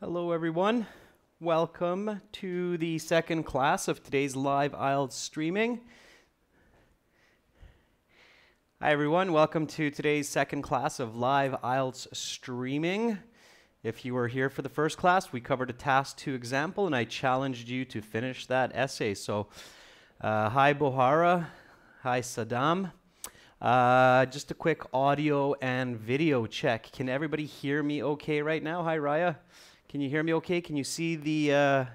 Hello everyone. Welcome to the second class of today's live IELTS streaming. Hi everyone, welcome to today's second class of live IELTS streaming. If you were here for the first class, we covered a task 2 example and I challenged you to finish that essay. So, hi Bohara, hi Saddam. Just a quick audio and video check. Can everybody hear me okay right now? Hi Raya. Can you hear me okay? Can you see the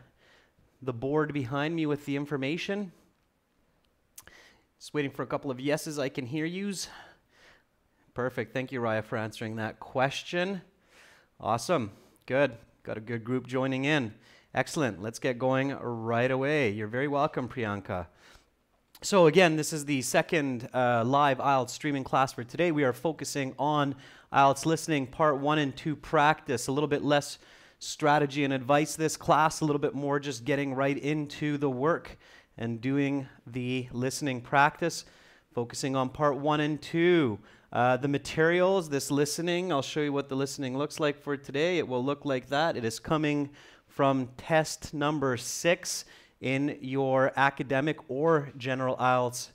board behind me with the information? Just waiting for a couple of yeses. I can hear yous. Perfect. Thank you, Raya, for answering that question. Awesome. Good. Got a good group joining in. Excellent. Let's get going right away. You're very welcome, Priyanka. So again, this is the second live IELTS streaming class for today. We are focusing on IELTS listening part 1 and 2 practice. A little bit less strategy and advice this class, a little bit more just getting right into the work and doing the listening practice, focusing on part 1 and 2. The materials, this listening, I'll show you what the listening looks like for today. It will look like that. It is coming from test number 6 in your academic or general IELTS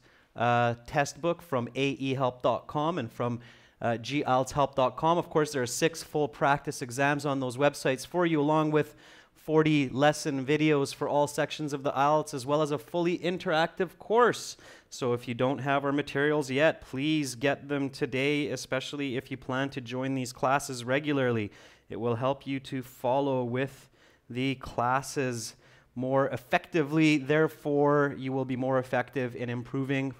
test book from aehelp.com and from gieltshelp.com. Of course, there are 6 full practice exams on those websites for you, along with 40 lesson videos for all sections of the IELTS, as well as a fully interactive course. So if you don't have our materials yet, please get them today, especially if you plan to join these classes regularly. It will help you to follow with the classes more effectively. Therefore, you will be more effective in improving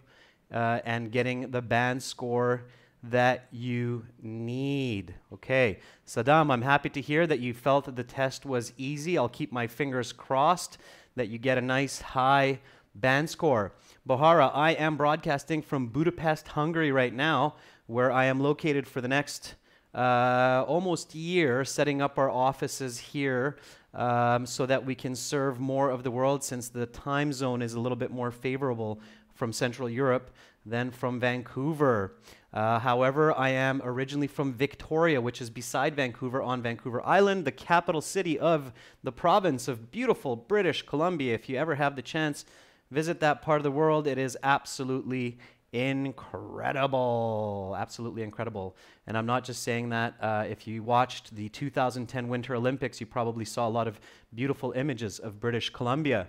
and getting the band score that you need. Okay, Saddam, I'm happy to hear that you felt that the test was easy. I'll keep my fingers crossed that you get a nice high band score. Bohara, I am broadcasting from Budapest, Hungary right now, where I am located for the next almost year, setting up our offices here so that we can serve more of the world, since the time zone is a little bit more favorable from Central Europe than from Vancouver. However, I am originally from Victoria, which is beside Vancouver on Vancouver Island, the capital city of the province of beautiful British Columbia. If you ever have the chance, visit that part of the world. It is absolutely incredible. Absolutely incredible. And I'm not just saying that. If you watched the 2010 Winter Olympics, you probably saw a lot of beautiful images of British Columbia.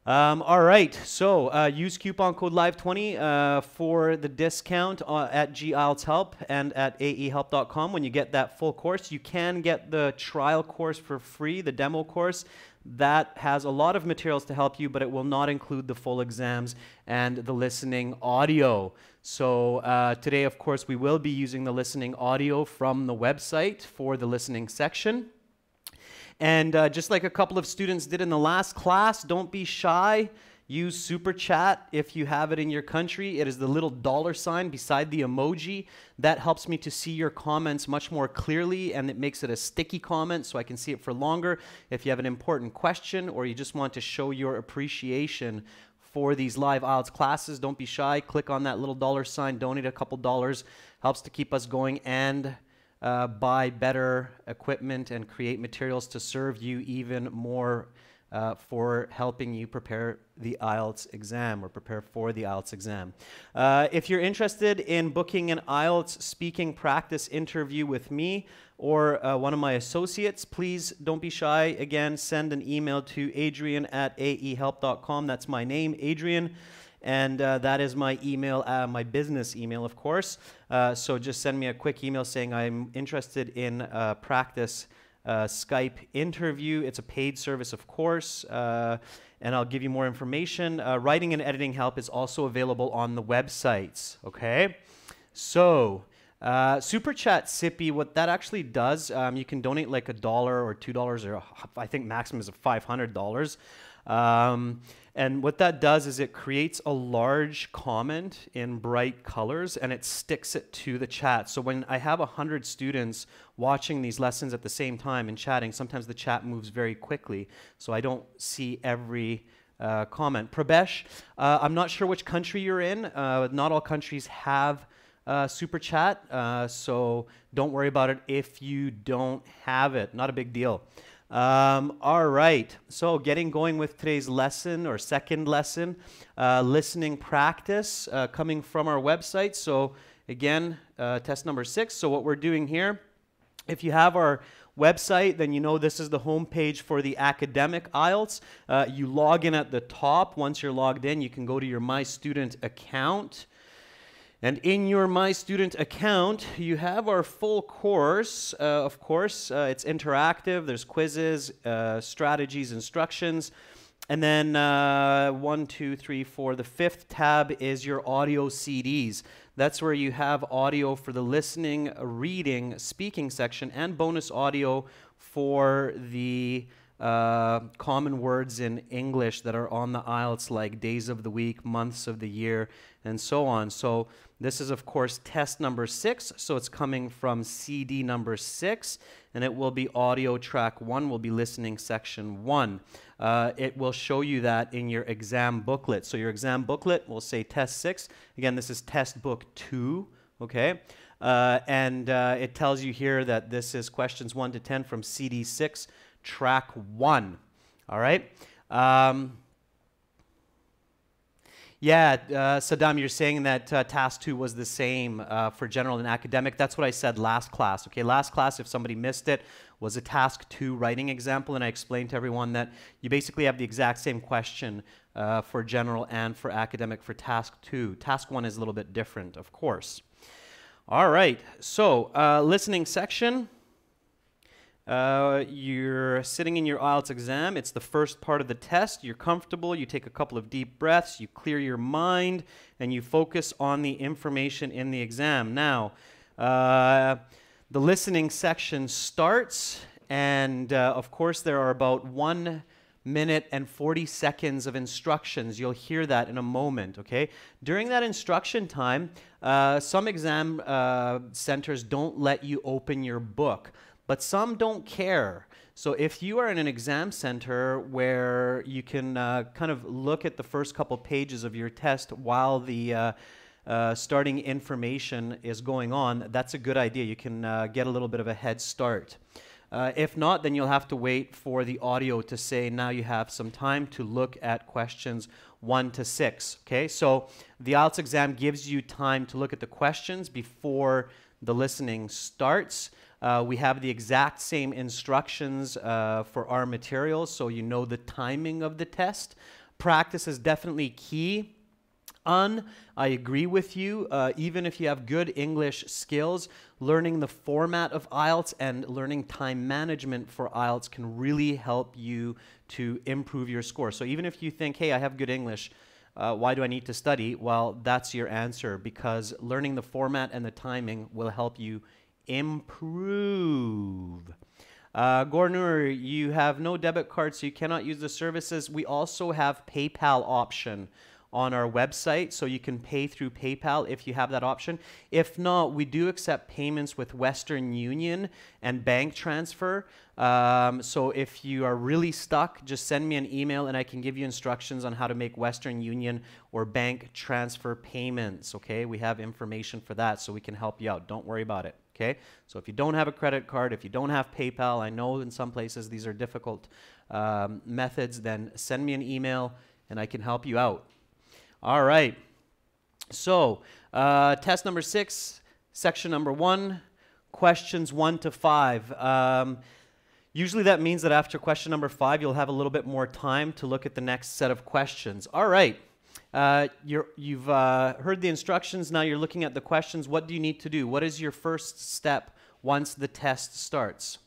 All right, so use coupon code LIVE20 for the discount at IELTS Help and at aehelp.com. When you get that full course, you can get the trial course for free, the demo course. That has a lot of materials to help you, but it will not include the full exams and the listening audio. So today, of course, we will be using the listening audio from the website for the listening section. And just like a couple of students did in the last class, don't be shy. Use Super Chat if you have it in your country. It is the little $ beside the emoji. That helps me to see your comments much more clearly, and it makes it a sticky comment so I can see it for longer. If you have an important question or you just want to show your appreciation for these live IELTS classes, don't be shy. Click on that little $, donate a couple dollars. Helps to keep us going and buy better equipment and create materials to serve you even more for helping you prepare the IELTS exam or prepare for the IELTS exam. If you're interested in booking an IELTS speaking practice interview with me or one of my associates, please don't be shy. Again, send an email to adrian@aehelp.com. That's my name, Adrian. And that is my email, my business email, of course. So just send me a quick email saying I'm interested in a practice Skype interview. It's a paid service, of course, and I'll give you more information. Writing and editing help is also available on the websites, okay? So, Super Chat Sippy, what that actually does, you can donate like $1 or $2 or I think maximum is $500. And what that does is it creates a large comment in bright colors and it sticks it to the chat. So when I have 100 students watching these lessons at the same time and chatting, sometimes the chat moves very quickly, so I don't see every comment. Prabesh, I'm not sure which country you're in. Not all countries have super chat, so don't worry about it if you don't have it. Not a big deal. All right, so getting going with today's lesson or second lesson, listening practice coming from our website. So again, test number 6. So what we're doing here, if you have our website, then you know this is the home page for the academic IELTS. You log in at the top. Once you're logged in, you can go to your My Student account. And in your My Student account, you have our full course. Of course, it's interactive. There's quizzes, strategies, instructions. And then 1, 2, 3, 4. The 5th tab is your audio CDs. That's where you have audio for the listening, reading, speaking section, and bonus audio for the common words in English that are on the IELTS, like days of the week, months of the year, and so on. So this is, of course, test number 6. So it's coming from CD number 6, and it will be audio track 1, will be listening section 1. It will show you that in your exam booklet. So your exam booklet will say test 6. Again, this is test book 2, okay? And it tells you here that this is questions 1 to 10 from CD 6, track 1. All right? Saddam, you're saying that task 2 was the same for general and academic. That's what I said last class. Okay, last class, if somebody missed it, was a task 2 writing example, and I explained to everyone that you basically have the exact same question for general and for academic for task 2. Task 1 is a little bit different, of course. All right, so listening section. You're sitting in your IELTS exam. It's the first part of the test. You're comfortable. You take a couple of deep breaths. You clear your mind, and you focus on the information in the exam. Now, the listening section starts, and of course, there are about 1 minute and 40 seconds of instructions. You'll hear that in a moment, okay? During that instruction time, some exam centers don't let you open your book, but some don't care. So if you are in an exam center where you can kind of look at the first couple pages of your test while the starting information is going on, that's a good idea. You can get a little bit of a head start. If not, then you'll have to wait for the audio to say now you have some time to look at questions 1 to 6. Okay, so the IELTS exam gives you time to look at the questions before the listening starts. We have the exact same instructions for our materials, so you know the timing of the test. Practice is definitely key. I agree with you. Even if you have good English skills, learning the format of IELTS and learning time management for IELTS can really help you to improve your score. So even if you think, hey, I have good English, why do I need to study? Well, that's your answer, because learning the format and the timing will help you improve. Gornur, you have no debit card, so you cannot use the services. We also have PayPal option on our website, so you can pay through PayPal if you have that option. If not, we do accept payments with Western Union and bank transfer. So if you are really stuck, just send me an email and I can give you instructions on how to make Western Union or bank transfer payments, okay? We have information for that, so we can help you out. Don't worry about it, okay? So if you don't have a credit card, if you don't have PayPal, I know in some places these are difficult methods, then send me an email and I can help you out. All right, so test number 6, section number 1, questions 1 to 5. Usually that means that after question number 5, you'll have a little bit more time to look at the next set of questions. All right, you've heard the instructions, now you're looking at the questions. What do you need to do? What is your first step once the test starts?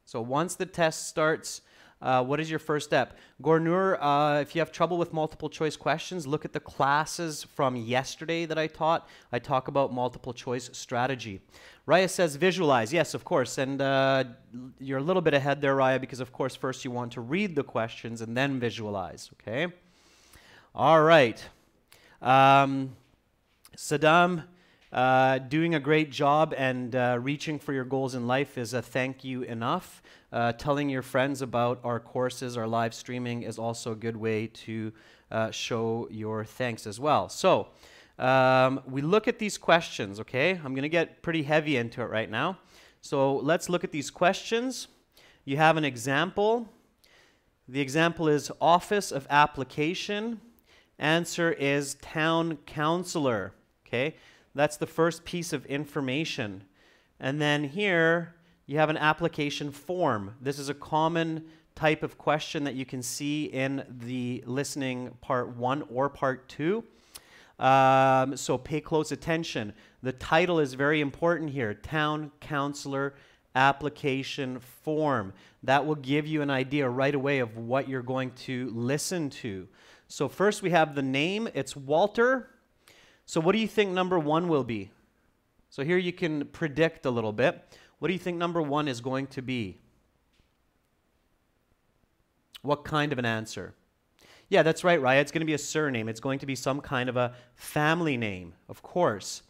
So once the test starts, what is your first step? Gornur, if you have trouble with multiple choice questions, look at the classes from yesterday that I taught. I talk about multiple choice strategy. Raya says visualize. Yes, of course. And you're a little bit ahead there, Raya, because of course first you want to read the questions and then visualize, okay? All right. Saddam, doing a great job and reaching for your goals in life is a thank you enough. Telling your friends about our courses, our live streaming is also a good way to show your thanks as well. So We look at these questions, okay? I'm going to get pretty heavy into it right now. So let's look at these questions. You have an example. The example is Office of Application. Answer is Town Councillor, okay? That's the first piece of information. And then here you have an application form. This is a common type of question that you can see in the listening part 1 or part 2. So pay close attention. The title is very important here. Town Councillor Application Form. That will give you an idea right away of what you're going to listen to. So first we have the name. It's Walter. So what do you think number 1 will be? So here you can predict a little bit. What do you think number 1 is going to be? What kind of an answer? Yeah, that's right, Raya. It's going to be a surname. It's going to be some kind of a family name, of course.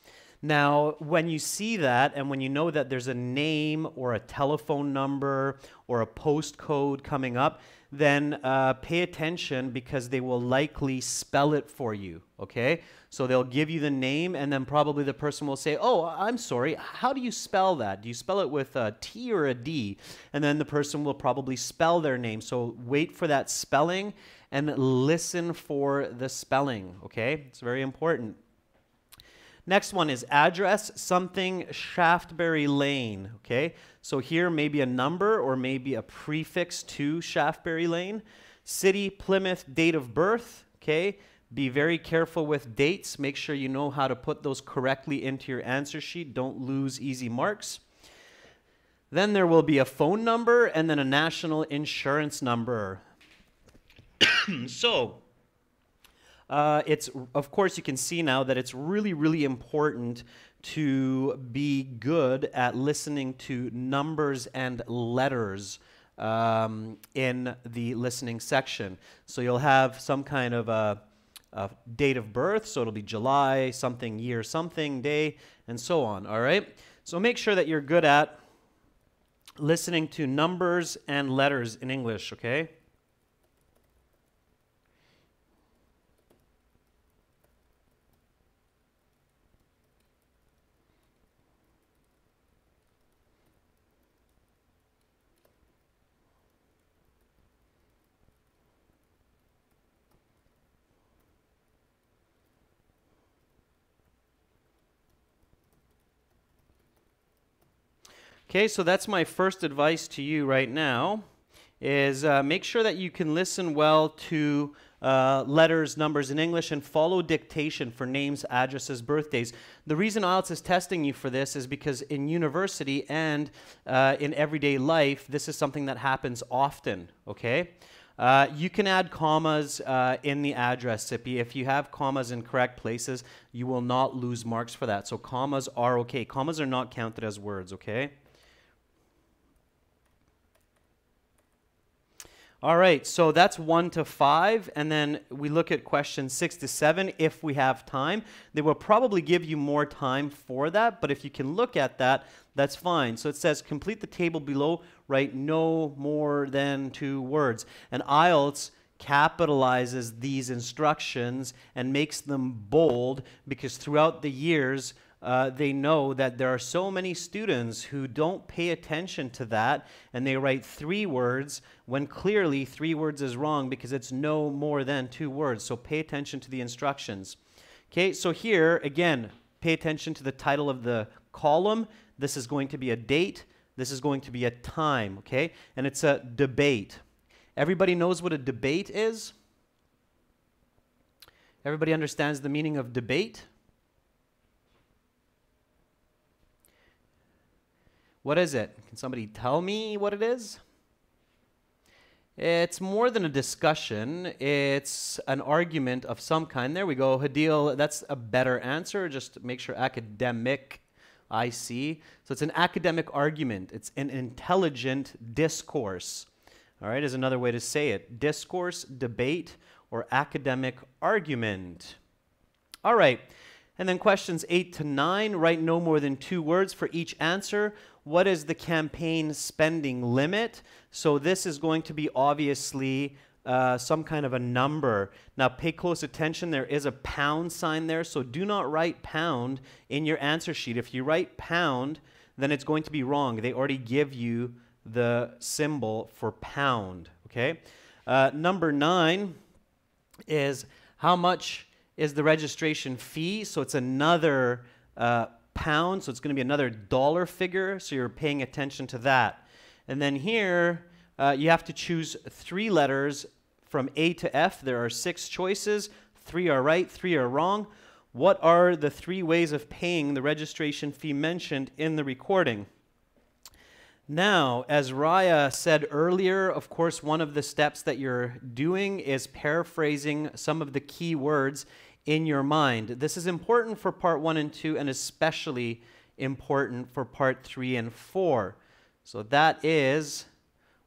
Now, when you see that and when you know that there's a name or a telephone number or a postcode coming up, then pay attention because they will likely spell it for you, okay? So they'll give you the name and then probably the person will say, oh, I'm sorry, how do you spell that? Do you spell it with a T or a D? And then the person will probably spell their name. So wait for that spelling and listen for the spelling, okay? It's very important. Next one is address, something Shaftebury Lane, okay? So here maybe a number or maybe a prefix to Shaftebury Lane. City, Plymouth, date of birth, okay? Be very careful with dates. Make sure you know how to put those correctly into your answer sheet. Don't lose easy marks. Then there will be a phone number and then a national insurance number. So, it's, of course, you can see now that it's really, really important to be good at listening to numbers and letters in the listening section. So you'll have some kind of a date of birth, so it'll be July, something, year, something, day, and so on, all right? So make sure that you're good at listening to numbers and letters in English, okay? Okay, so that's my first advice to you right now, is make sure that you can listen well to letters, numbers in English, and follow dictation for names, addresses, birthdays. The reason IELTS is testing you for this is because in university and in everyday life, this is something that happens often, okay? You can add commas in the address, Sippy. If you have commas in correct places, you will not lose marks for that. So commas are okay. Commas are not counted as words, okay? All right, so that's 1 to 5, and then we look at questions 6 to 7 if we have time. They will probably give you more time for that, but if you can look at that, that's fine. So it says, complete the table below, write no more than 2 words. And IELTS capitalizes these instructions and makes them bold because throughout the years, they know that there are so many students who don't pay attention to that and they write 3 words when clearly 3 words is wrong because it's no more than 2 words. So pay attention to the instructions. Okay, so here again, pay attention to the title of the column. This is going to be a date. This is going to be a time, okay? And it's a debate. Everybody knows what a debate is? Everybody understands the meaning of debate? What is it? Can somebody tell me what it is? It's more than a discussion. It's an argument of some kind. There we go. Hadil, that's a better answer. Just make sure academic, I see. So it's an academic argument. It's an intelligent discourse. All right, is another way to say it. Discourse, debate, or academic argument. All right. And then questions 8 to 9, write no more than 2 words for each answer. What is the campaign spending limit? So this is going to be obviously some kind of a number. Now pay close attention, there is a pound sign there, so do not write pound in your answer sheet. If you write pound, then it's going to be wrong. They already give you the symbol for pound, okay? Number 9 is how much is the registration fee? So it's another pound, so it's going to be another dollar figure, so you're paying attention to that. And then here, you have to choose 3 letters from A to F. There are 6 choices. 3 are right, 3 are wrong. What are the 3 ways of paying the registration fee mentioned in the recording? Now, as Raya said earlier, of course, one of the steps that you're doing is paraphrasing some of the key words in your mind. This is important for part 1 and 2, and especially important for part 3 and 4. So that is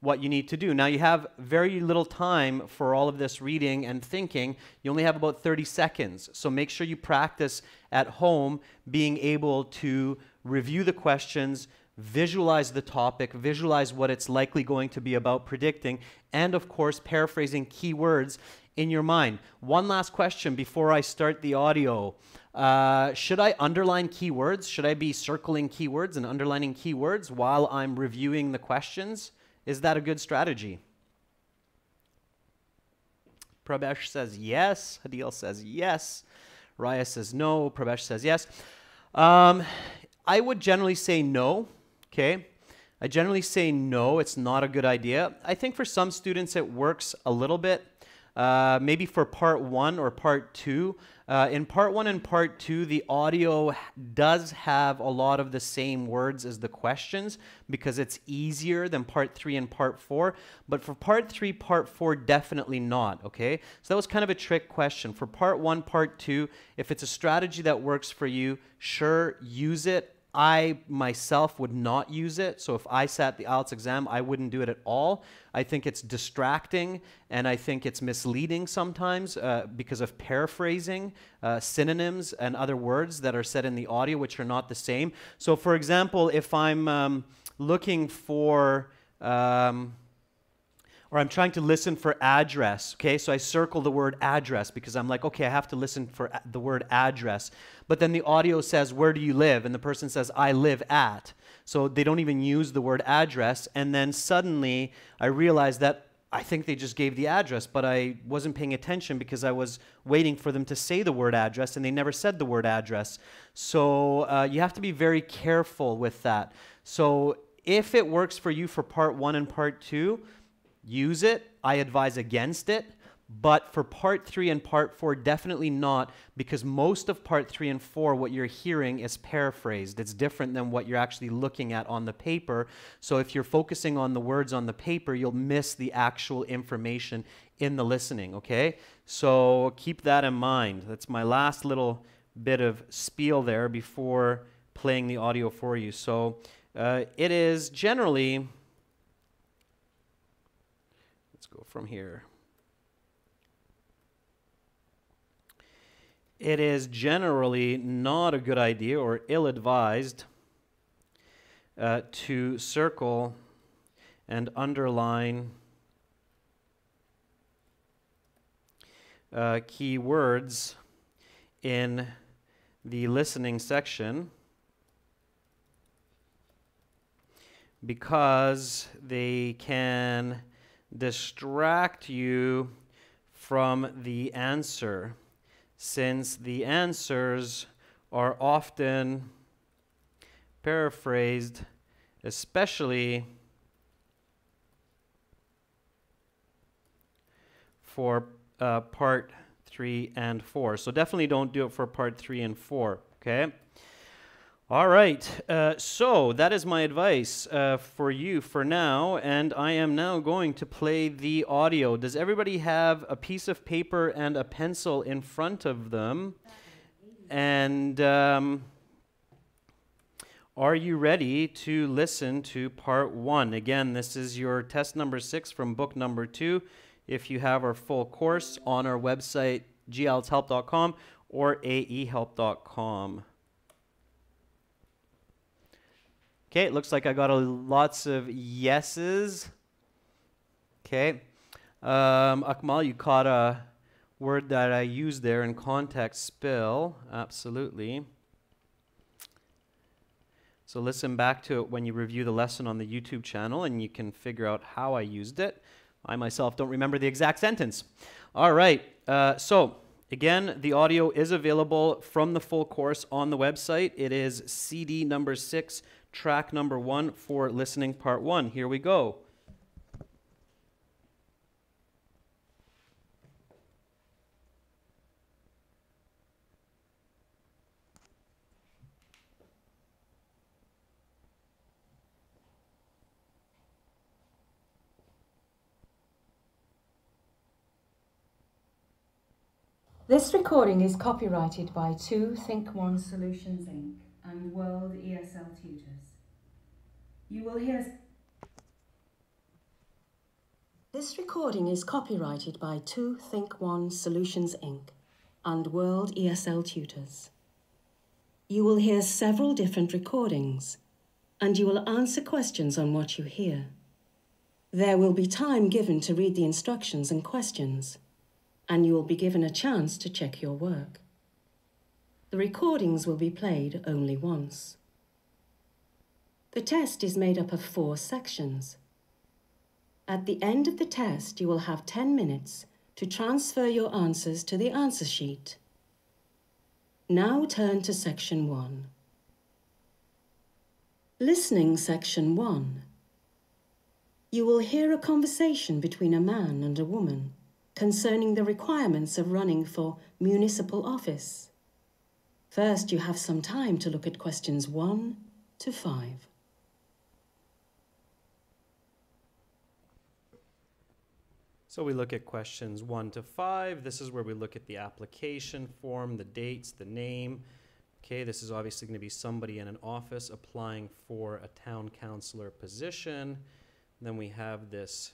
what you need to do. Now, you have very little time for all of this reading and thinking. You only have about 30 seconds. So make sure you practice at home being able to review the questions, visualize the topic, visualize what it's likely going to be about predicting, and of course, paraphrasing key words in your mind. One last question before I start the audio. Should I underline keywords? Should I be circling keywords and underlining keywords while I'm reviewing the questions? Is that a good strategy? Prabesh says yes. Hadil says yes. Raya says no. Prabesh says yes. I would generally say no. Okay. I generally say no. It's not a good idea. I think for some students it works a little bit. Maybe for part 1 or part 2. In part 1 and part 2, the audio does have a lot of the same words as the questions because it's easier than part 3 and part 4. But for part 3, part 4, definitely not, okay? So that was kind of a trick question. For part 1, part 2, if it's a strategy that works for you, sure, use it. I myself would not use it. So if I sat the IELTS exam, I wouldn't do it at all. I think it's distracting and I think it's misleading sometimes because of paraphrasing synonyms and other words that are said in the audio which are not the same. So for example, if I'm looking for or I'm trying to listen for address, okay? So I circle the word address because I'm like, okay, I have to listen for the word address. But then the audio says, where do you live? And the person says, I live at. So they don't even use the word address. And then suddenly I realize that I think they just gave the address, but I wasn't paying attention because I was waiting for them to say the word address and they never said the word address. So you have to be very careful with that. So if it works for you for part 1 and part 2, use it. I advise against it. But for part 3 and part 4, definitely not, because most of part 3 and 4, what you're hearing is paraphrased. It's different than what you're actually looking at on the paper. So if you're focusing on the words on the paper, you'll miss the actual information in the listening, okay? So keep that in mind. That's my last little bit of spiel there before playing the audio for you. So it is generally... Let's go from here. It is generally not a good idea or ill-advised to circle and underline key words in the listening section because they can distract you from the answer, since the answers are often paraphrased, especially for part 3 and 4. So definitely don't do it for part 3 and 4, okay? All right, so that is my advice for you for now, and I am now going to play the audio. Does everybody have a piece of paper and a pencil in front of them? And are you ready to listen to part 1? Again, this is your test number 6 from book number 2. If you have our full course on our website, gieltshelp.com or aehelp.com. Okay, it looks like I got lots of yeses. Okay, Akmal, you caught a word that I used there in context, spill. Absolutely. So listen back to it when you review the lesson on the YouTube channel and you can figure out how I used it. I myself don't remember the exact sentence. All right. So again, the audio is available from the full course on the website. It is CD number 6, track number 1 for listening part 1. Here we go. This recording is copyrighted by 2 Think One Solutions Inc. and World ESL Tutors. You will hear... This recording is copyrighted by 2 Think One Solutions Inc. and World ESL Tutors. You will hear several different recordings, and you will answer questions on what you hear. There will be time given to read the instructions and questions, and you will be given a chance to check your work. The recordings will be played only once. The test is made up of 4 sections. At the end of the test, you will have 10 minutes to transfer your answers to the answer sheet. Now turn to section 1. Listening section 1. You will hear a conversation between a man and a woman concerning the requirements of running for municipal office. First, you have some time to look at questions 1 to 5. So we look at questions 1 to 5. This is where we look at the application form, the dates, the name. Okay, this is obviously going to be somebody in an office applying for a town councillor position. Then we have this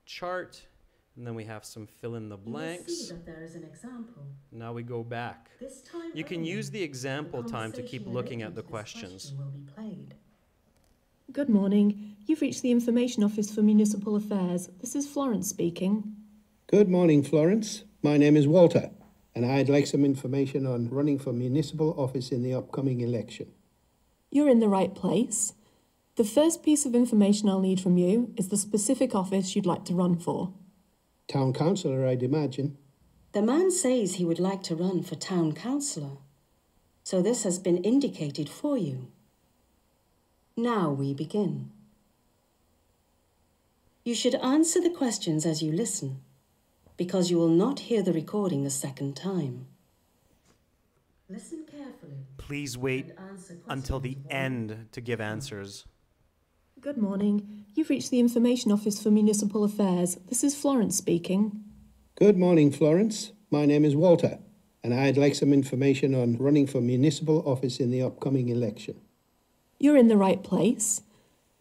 chart. And then we have some fill in the blanks. You will see that there is an example. Now we go back. This time you can use the example time to keep looking at the questions. Will be played. Good morning. You've reached the Information Office for Municipal Affairs. This is Florence speaking. Good morning, Florence. My name is Walter, and I'd like some information on running for municipal office in the upcoming election. You're in the right place. The first piece of information I'll need from you is the specific office you'd like to run for. Town Councillor, I'd imagine. The man says he would like to run for Town Councillor, so this has been indicated for you. Now we begin. You should answer the questions as you listen, because you will not hear the recording a second time. Listen carefully. Please wait until the end to give answers. Good morning. You've reached the Information Office for Municipal Affairs. This is Florence speaking. Good morning, Florence. My name is Walter, and I'd like some information on running for municipal office in the upcoming election. You're in the right place.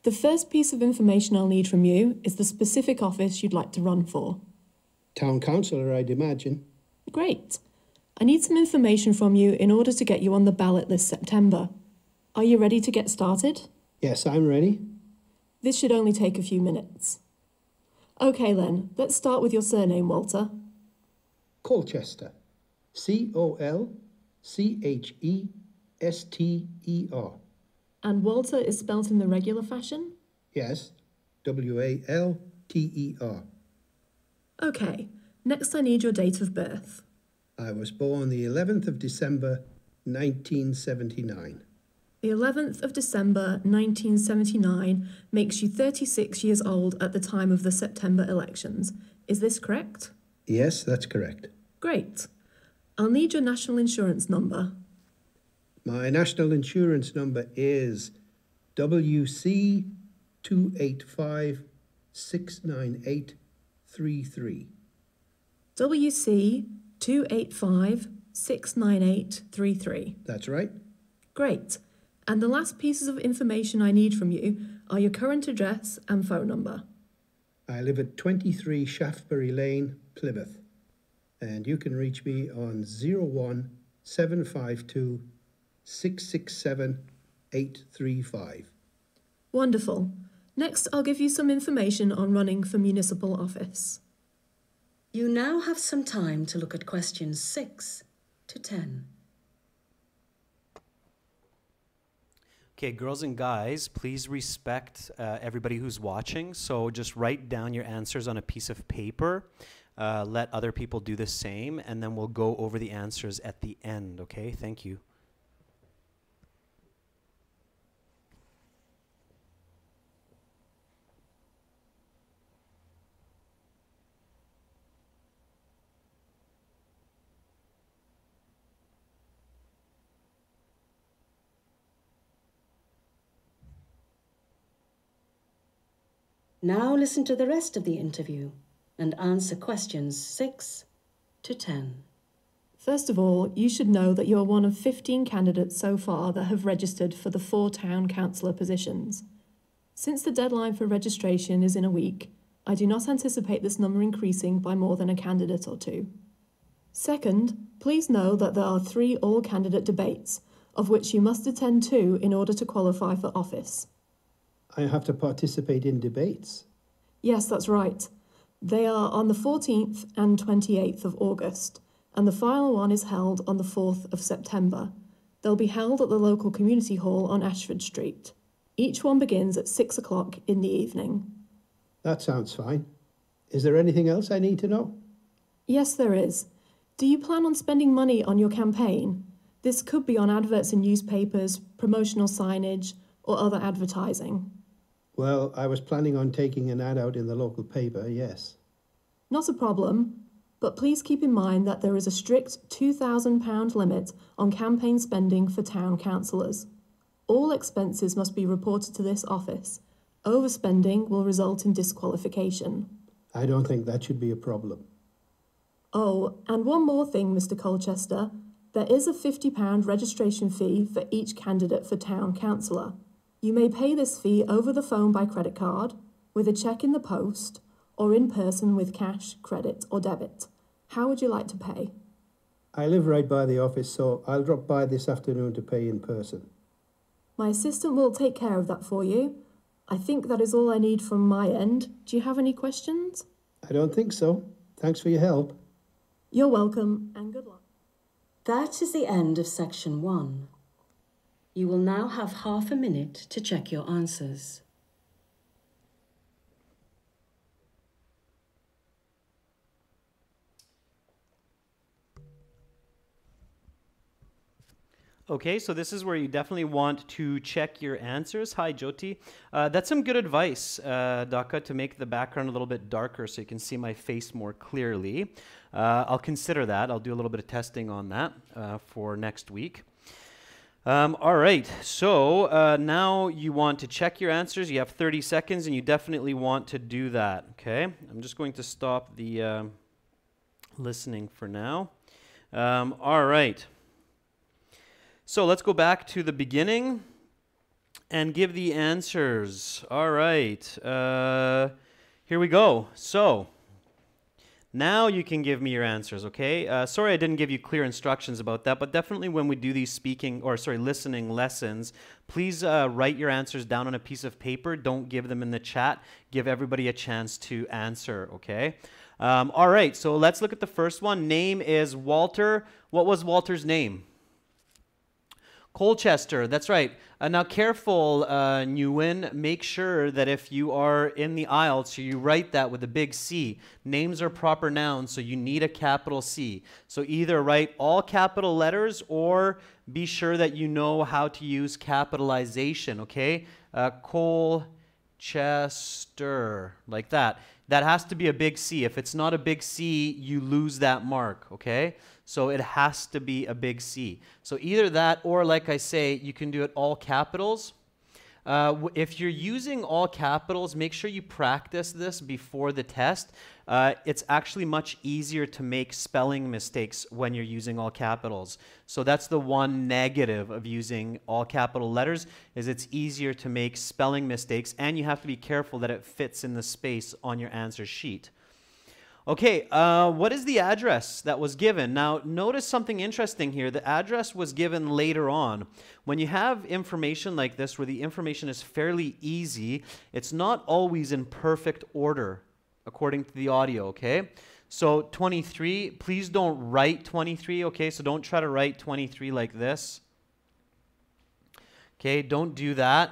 The first piece of information I'll need from you is the specific office you'd like to run for. Town Councillor, I'd imagine. Great. I need some information from you in order to get you on the ballot this September. Are you ready to get started? Yes, I'm ready. This should only take a few minutes. Okay then, let's start with your surname, Walter. Colchester. Colchester. And Walter is spelt in the regular fashion? Yes, Walter. Okay, next I need your date of birth. I was born the 11th of December, 1979. The 11th of December 1979 makes you 36 years old at the time of the September elections. Is this correct? Yes, that's correct. Great. I'll need your national insurance number. My national insurance number is WC 285-69833. WC 285-69833. That's right. Great. And the last pieces of information I need from you are your current address and phone number. I live at 23 Shaftebury Lane, Plymouth, and you can reach me on 01752 667 835. Wonderful. Next, I'll give you some information on running for municipal office. You now have some time to look at questions 6 to 10. Okay, girls and guys, please respect everybody who's watching. So just write down your answers on a piece of paper. Let other people do the same, and then we'll go over the answers at the end, okay? Thank you. Now listen to the rest of the interview and answer questions 6 to 10. First of all, you should know that you're one of 15 candidates so far that have registered for the 4 Town Councillor positions. Since the deadline for registration is in a week, I do not anticipate this number increasing by more than a candidate or 2. Second, please know that there are 3 all-candidate debates, of which you must attend 2 in order to qualify for office. I have to participate in debates. Yes, that's right. They are on the 14th and 28th of August, and the final one is held on the 4th of September. They'll be held at the local community hall on Ashford Street. Each one begins at 6 o'clock in the evening. That sounds fine. Is there anything else I need to know? Yes, there is. Do you plan on spending money on your campaign? This could be on adverts in newspapers, promotional signage, or other advertising. Well, I was planning on taking an ad out in the local paper, yes. Not a problem, but please keep in mind that there is a strict £2,000 limit on campaign spending for town councillors. All expenses must be reported to this office. Overspending will result in disqualification. I don't think that should be a problem. Oh, and one more thing, Mr. Colchester. There is a £50 registration fee for each candidate for town councillor. You may pay this fee over the phone by credit card, with a cheque in the post, or in person with cash, credit or debit. How would you like to pay? I live right by the office, so I'll drop by this afternoon to pay in person. My assistant will take care of that for you. I think that is all I need from my end. Do you have any questions? I don't think so. Thanks for your help. You're welcome, and good luck. That is the end of section 1. You will now have half a minute to check your answers. Okay, so this is where you definitely want to check your answers. Hi, Jyoti. That's some good advice, Daka, to make the background a little bit darker so you can see my face more clearly. I'll consider that. I'll do a little bit of testing on that for next week. All right, so now you want to check your answers. You have 30 seconds, and you definitely want to do that, okay? I'm just going to stop the listening for now. All right. So let's go back to the beginning and give the answers. All right, here we go. So now you can give me your answers, okay? Sorry I didn't give you clear instructions about that, but definitely when we do these listening lessons, please write your answers down on a piece of paper. Don't give them in the chat. Give everybody a chance to answer, okay? All right, so let's look at the first one. Name is Walter. What was Walter's name? Colchester, that's right. Now careful, Nguyen, make sure that if you are in the IELTS, you write that with a big C. Names are proper nouns, so you need a capital C. So either write all capital letters or be sure that you know how to use capitalization, okay? Colchester, like that. That has to be a big C. If it's not a big C, you lose that mark, okay? So it has to be a big C. So either that or, like I say, you can do it all capitals. If you're using all capitals, make sure you practice this before the test. It's actually much easier to make spelling mistakes when you're using all capitals. So that's the one negative of using all capital letters, is it's easier to make spelling mistakes, and you have to be careful that it fits in the space on your answer sheet. Okay, what is the address that was given? Now, notice something interesting here. The address was given later on. When you have information like this, where the information is fairly easy, it's not always in perfect order, according to the audio, okay? So 23, please don't write 23, okay? So don't try to write 23 like this. Okay, don't do that.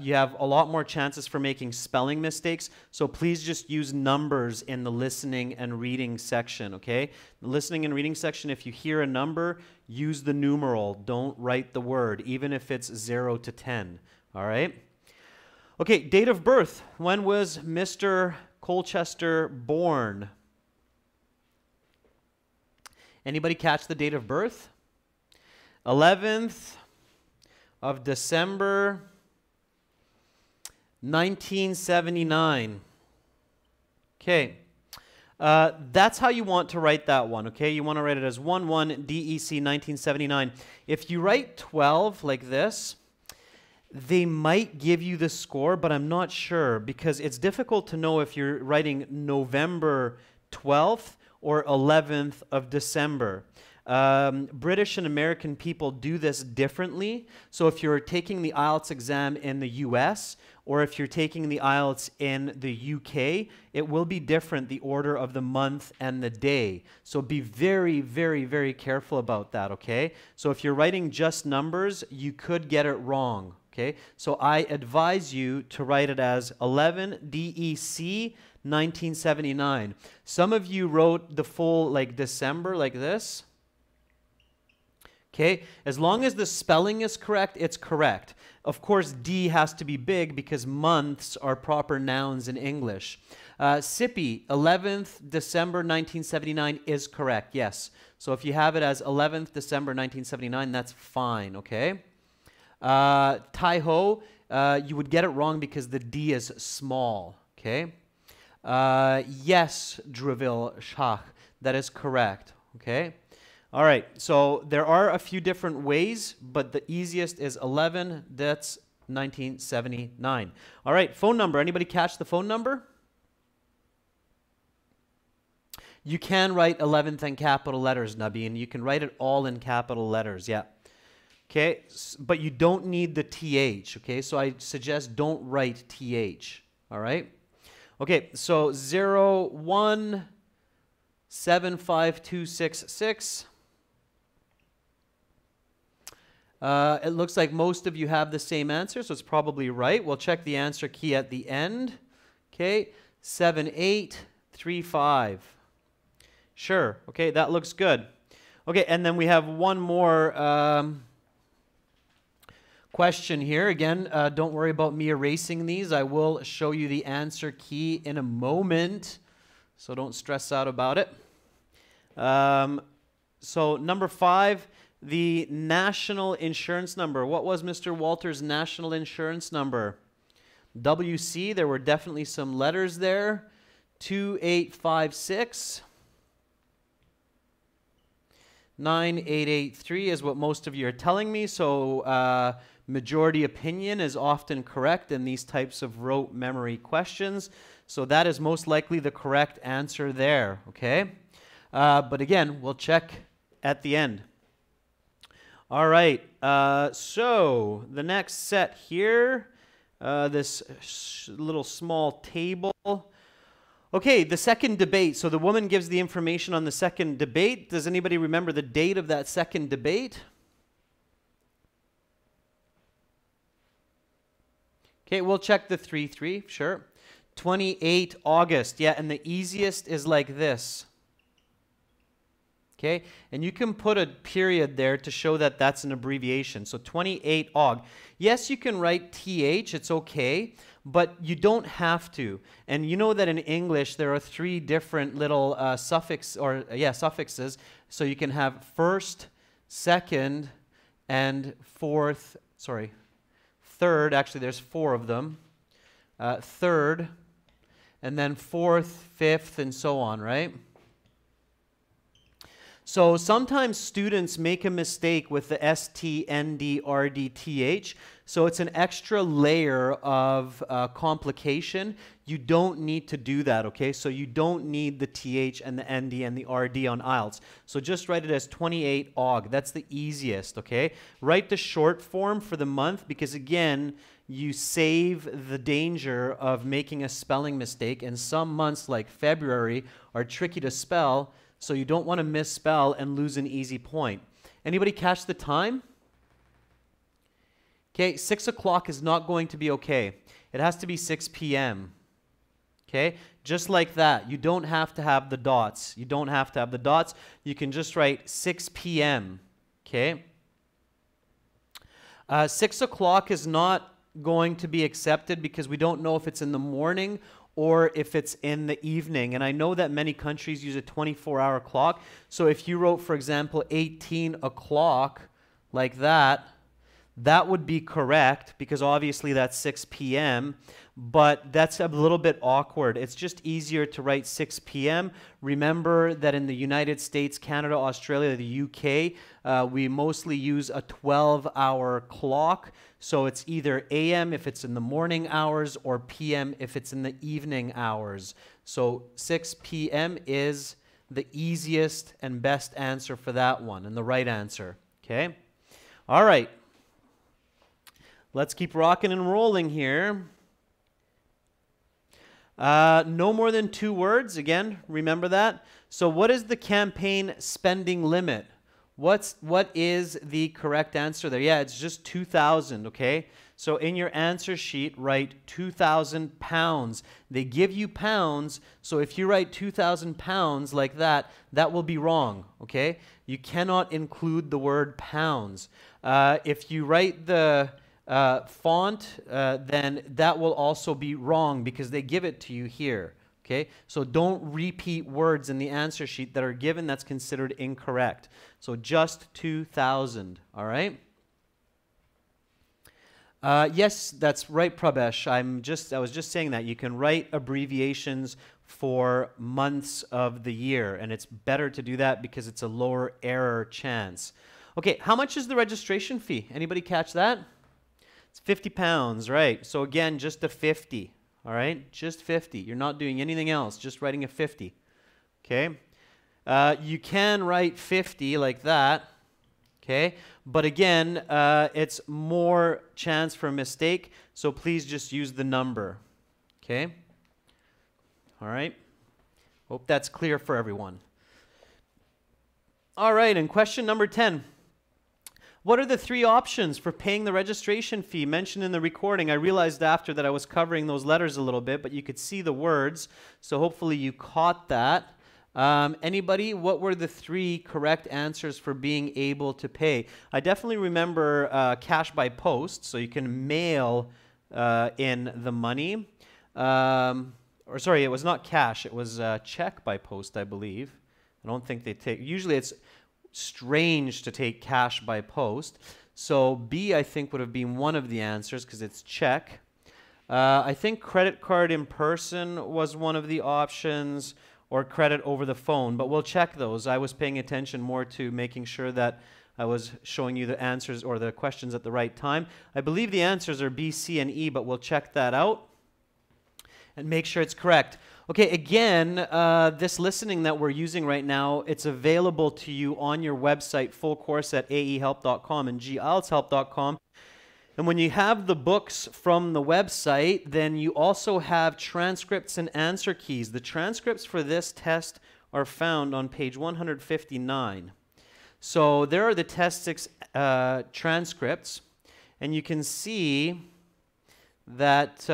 You have a lot more chances for making spelling mistakes, so please just use numbers in the listening and reading section, okay? The listening and reading section, if you hear a number, use the numeral. Don't write the word, even if it's 0 to 10, all right? Okay, date of birth. When was Mr. Colchester born? Anybody catch the date of birth? 11th of December, 1979. Okay. That's how you want to write that one, okay? You want to write it as 11-DEC 1979. If you write 12 like this, they might give you the score, but I'm not sure because it's difficult to know if you're writing November 12th or 11th of December. British and American people do this differently. So if you're taking the IELTS exam in the US or if you're taking the IELTS in the UK, it will be different, the order of the month and the day. So be very, very, very careful about that, okay? So if you're writing just numbers, you could get it wrong, okay? So I advise you to write it as 11-DEC 1979. Some of you wrote the full like December like this. Okay, as long as the spelling is correct, it's correct. Of course, D has to be big because months are proper nouns in English. Sippy, 11th December 1979 is correct, yes. So if you have it as 11th December 1979, that's fine, okay? Tai-ho, you would get it wrong because the D is small, okay? Yes, Dreville Schach, that is correct, okay? All right, so there are a few different ways, but the easiest is 11, that's 1979. All right, phone number, anybody catch the phone number? You can write 11th in capital letters, Nabeen. You can write it all in capital letters, yeah. Okay, but you don't need the TH, okay? So I suggest don't write TH, all right? Okay, so 0175266. It looks like most of you have the same answer, so it's probably right. We'll check the answer key at the end. Okay, 7835. Sure, okay, that looks good. Okay, and then we have one more question here. Again, don't worry about me erasing these. I will show you the answer key in a moment, so don't stress out about it. So number 5, the national insurance number. What was Mr. Walter's national insurance number? WC, there were definitely some letters there. 2856. 9883 is what most of you are telling me, so majority opinion is often correct in these types of rote memory questions. So that is most likely the correct answer there, okay? But again, we'll check at the end. All right, so the next set here, this little small table. Okay, the second debate. So the woman gives the information on the second debate. Does anybody remember the date of that second debate? Okay, we'll check the 3-3, sure. 28 August, yeah, and the easiest is like this. Okay, and you can put a period there to show that that's an abbreviation. So 28 Aug. Yes, you can write TH, it's okay, but you don't have to. And you know that in English there are 3 different little suffixes. So you can have first, second, and third. Actually, there's 4 of them. Third, and then fourth, fifth, and so on, right? So sometimes students make a mistake with the STNDRDTH. So it's an extra layer of complication. You don't need to do that, okay? So you don't need the TH and the ND and the RD on IELTS. So just write it as 28 AUG. That's the easiest, okay? Write the short form for the month because, again, you save the danger of making a spelling mistake. And some months like February are tricky to spell, so you don't want to misspell and lose an easy point. Anybody catch the time? Okay, 6 o'clock is not going to be okay. It has to be 6 p.m. Okay, just like that. You don't have to have the dots. You don't have to have the dots. You can just write 6 p.m. Okay. 6 o'clock is not going to be accepted because we don't know if it's in the morning or if it's in the evening. And I know that many countries use a 24-hour clock. So if you wrote, for example, 18 o'clock like that, that would be correct because obviously that's 6 p.m., but that's a little bit awkward. It's just easier to write 6 p.m. Remember that in the United States, Canada, Australia, the UK, we mostly use a 12-hour clock. So it's either a.m. if it's in the morning hours or p.m. if it's in the evening hours. So 6 p.m. is the easiest and best answer for that one and the right answer. Okay? All right. Let's keep rocking and rolling here. No more than 2 words. Again, remember that. So what is the campaign spending limit? What is the correct answer there? Yeah, it's just 2,000, okay? So in your answer sheet, write 2,000 pounds. They give you pounds, so if you write 2,000 pounds like that, that will be wrong, okay? You cannot include the word pounds. If you write the font, then that will also be wrong because they give it to you here. Okay, so don't repeat words in the answer sheet that are given. That's considered incorrect. So just 2,000. All right. Yes, that's right, Prabesh. I was just saying that you can write abbreviations for months of the year, and it's better to do that because it's a lower error chance. Okay, how much is the registration fee? Anybody catch that? It's 50 pounds, right? So again, just a 50, all right? Just 50. You're not doing anything else, just writing a 50, okay? You can write 50 like that, okay? But again, it's more chance for a mistake, so please just use the number, okay? All right? Hope that's clear for everyone. All right, and question number 10. What are the 3 options for paying the registration fee mentioned in the recording? I realized after that I was covering those letters a little bit, but you could see the words, so hopefully you caught that. Anybody, what were the 3 correct answers for being able to pay? I definitely remember cash by post, so you can mail in the money. Or sorry, it was not cash, it was check by post, I believe. I don't think they take, usually it's strange to take cash by post. So B, I think, would have been one of the answers because it's check. I think credit card in person was one of the options, or credit over the phone, but we'll check those. I was paying attention more to making sure that I was showing you the answers or the questions at the right time. I believe the answers are B, C, and E, but we'll check that out and make sure it's correct. Okay, again, this listening that we're using right now, it's available to you on your website, full course at aehelp.com and gieltshelp.com. And when you have the books from the website, then you also have transcripts and answer keys. The transcripts for this test are found on page 159. So there are the test 6 transcripts, and you can see that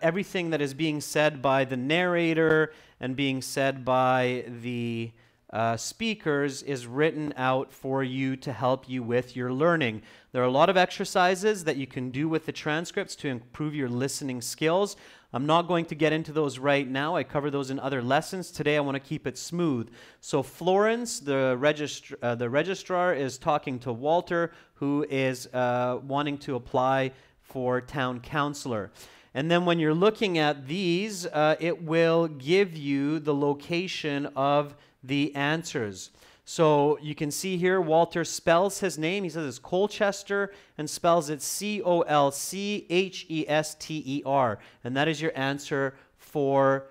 everything that is being said by the narrator and being said by the speakers is written out for you to help you with your learning. There are a lot of exercises that you can do with the transcripts to improve your listening skills. I'm not going to get into those right now. I cover those in other lessons. Today I want to keep it smooth. So Florence, the registrar, is talking to Walter, who is wanting to apply for Town Councillor. And then when you're looking at these, it will give you the location of the answers. So you can see here, Walter spells his name. He says it's Colchester and spells it Colchester. And that is your answer for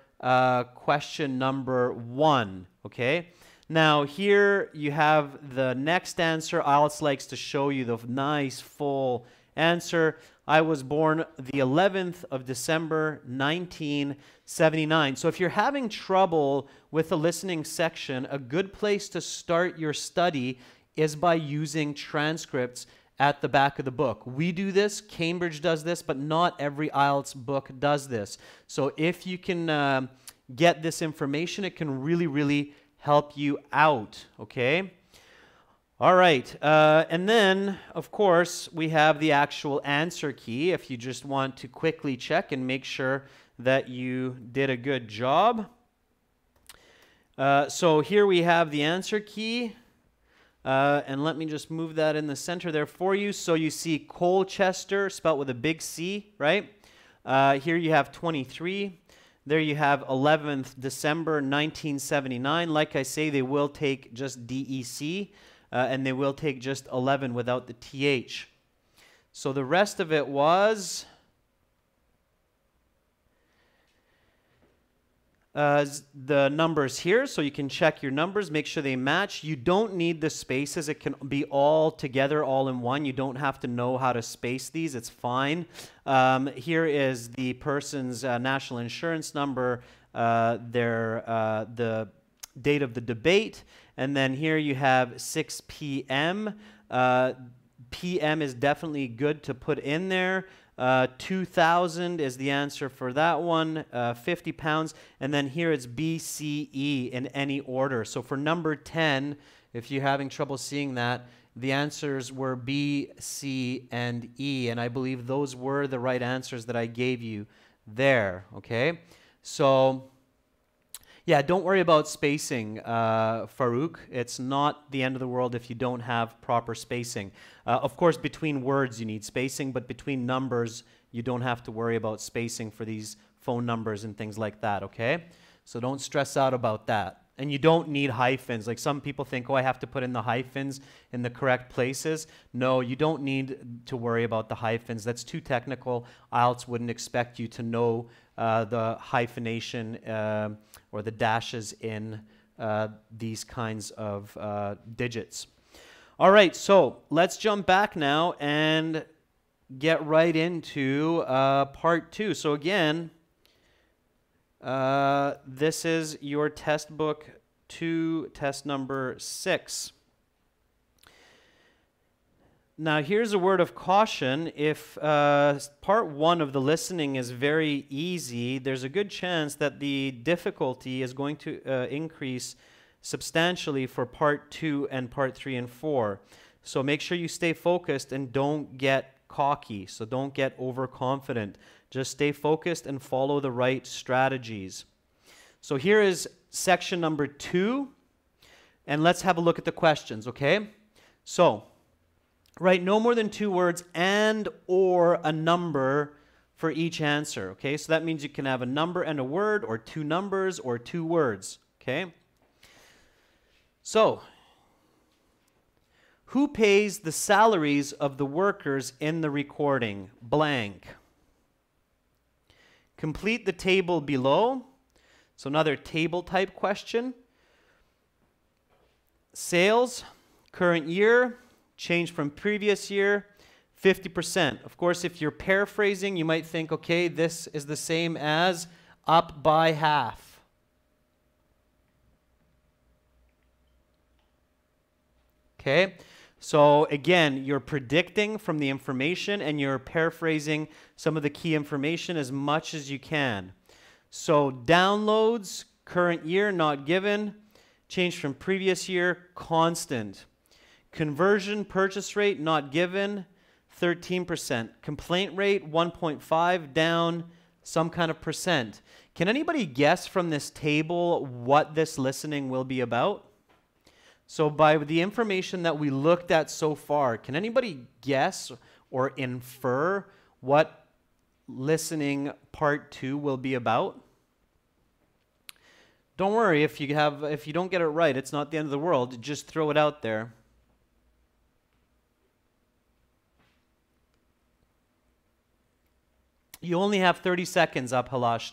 question number 1, okay? Now here you have the next answer. IELTS likes to show you the nice full answer. I was born the 11th of December, 1979. So if you're having trouble with the listening section, a good place to start your study is by using transcripts at the back of the book. We do this, Cambridge does this, but not every IELTS book does this. So if you can get this information, it can really, really help you out, okay? All right, and then, of course, we have the actual answer key if you just want to quickly check and make sure that you did a good job. So here we have the answer key, and let me just move that in the center there for you. So you see Colchester, spelled with a big C, right? Here you have 23. There you have 11th December 1979. Like I say, they will take just DEC. And they will take just 11 without the TH. So the rest of it was the numbers here. So you can check your numbers, make sure they match. You don't need the spaces. It can be all together, all in one. You don't have to know how to space these. It's fine. Here is the person's national insurance number, the date of the debate. And then here you have 6 p.m. PM is definitely good to put in there. 2,000 is the answer for that one, 50 pounds. And then here it's BCE in any order. So for number 10, if you're having trouble seeing that, the answers were B, C, and E. And I believe those were the right answers that I gave you there, okay? So yeah, don't worry about spacing, Farouk. It's not the end of the world if you don't have proper spacing. Of course, between words you need spacing, but between numbers you don't have to worry about spacing for these phone numbers and things like that, okay? So don't stress out about that. And you don't need hyphens. Like some people think, oh, I have to put in the hyphens in the correct places. No, you don't need to worry about the hyphens. That's too technical. IELTS wouldn't expect you to know the hyphenation or the dashes in these kinds of digits. All right, so let's jump back now and get right into part 2. So again, this is your test book 2, test number 6. Now, here's a word of caution. If part 1 of the listening is very easy, there's a good chance that the difficulty is going to increase substantially for part 2 and part 3 and 4. So make sure you stay focused and don't get cocky. So don't get overconfident. Just stay focused and follow the right strategies. So here is section number 2, and let's have a look at the questions, okay? So write no more than 2 words and or a number for each answer, okay? So that means you can have a number and a word, or 2 numbers, or 2 words, okay? So, who pays the salaries of the workers in the recording? Blank. Complete the table below. So another table type question. Sales, current year, change from previous year, 50%. Of course, if you're paraphrasing, you might think, okay, this is the same as up by half. Okay, so again, you're predicting from the information and you're paraphrasing some of the key information as much as you can. So downloads, current year, not given. Change from previous year, constant. Conversion, purchase rate, not given, 13%. Complaint rate, 1.5, down, some kind of percent. Can anybody guess from this table what this listening will be about? So by the information that we looked at so far, can anybody guess or infer what listening part 2 will be about? Don't worry if you don't get it right, it's not the end of the world. Just throw it out there. You only have 30 seconds up, Halash.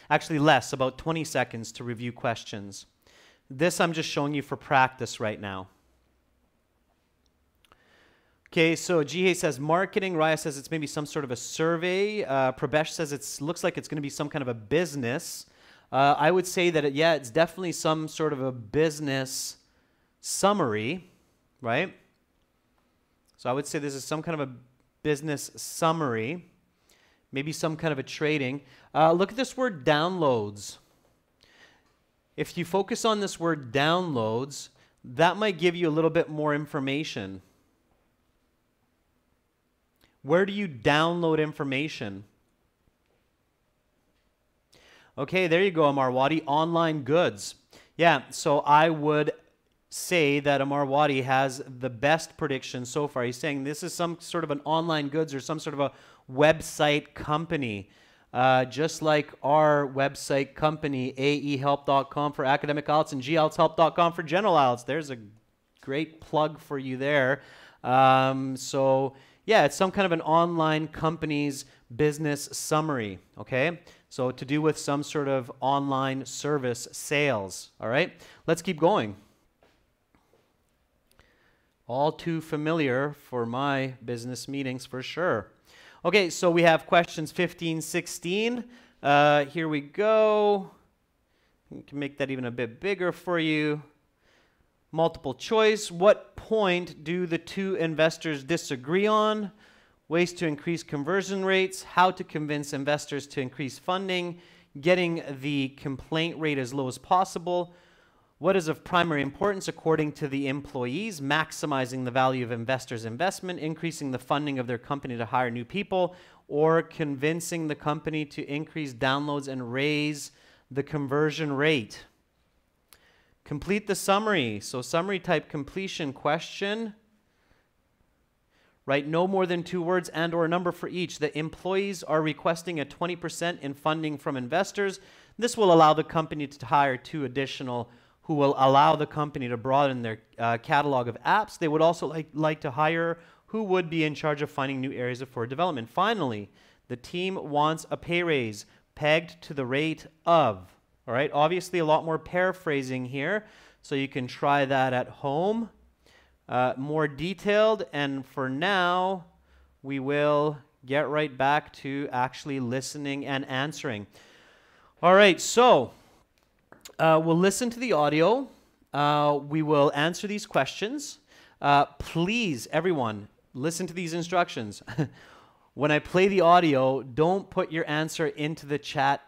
Actually less, about 20 seconds to review questions. This I'm just showing you for practice right now. Okay, so Jihei says marketing. Raya says it's maybe some sort of a survey. Prabesh says it looks like it's going to be some kind of a business. I would say that, it's definitely some sort of a business summary, right? So I would say this is some kind of a business summary, maybe some kind of a trading. Look at this word downloads. If you focus on this word downloads, that might give you a little bit more information. Where do you download information? Okay, there you go, Amarwadi. Online goods. Yeah, so I would say that Amarwadi has the best prediction so far. He's saying this is some sort of an online goods or some sort of a website company. Just like our website company, aehelp.com for academic IELTS and gltshelp.com for general IELTS. There's a great plug for you there. Yeah, it's some kind of an online company's business summary, okay? So to do with some sort of online service sales, all right? Let's keep going. All too familiar for my business meetings for sure. Okay, so we have questions 15, 16. Here we go. We can make that even a bit bigger for you. Multiple choice. What point do the two investors disagree on? Ways to increase conversion rates. How to convince investors to increase funding. Getting the complaint rate as low as possible. What is of primary importance according to the employees? Maximizing the value of investors' investment. Increasing the funding of their company to hire new people. Or convincing the company to increase downloads and raise the conversion rate. Complete the summary. So summary type completion question. Write no more than 2 words and or a number for each. The employees are requesting a 20% in funding from investors. This will allow the company to hire 2 additional who will allow the company to broaden their catalog of apps. They would also like to hire who would be in charge of finding new areas for development. Finally, the team wants a pay raise pegged to the rate of. All right, obviously a lot more paraphrasing here, so you can try that at home. More detailed, and for now, we will get right back to actually listening and answering. All right, so we'll listen to the audio. We will answer these questions. Please, everyone, listen to these instructions. When I play the audio, don't put your answer into the chat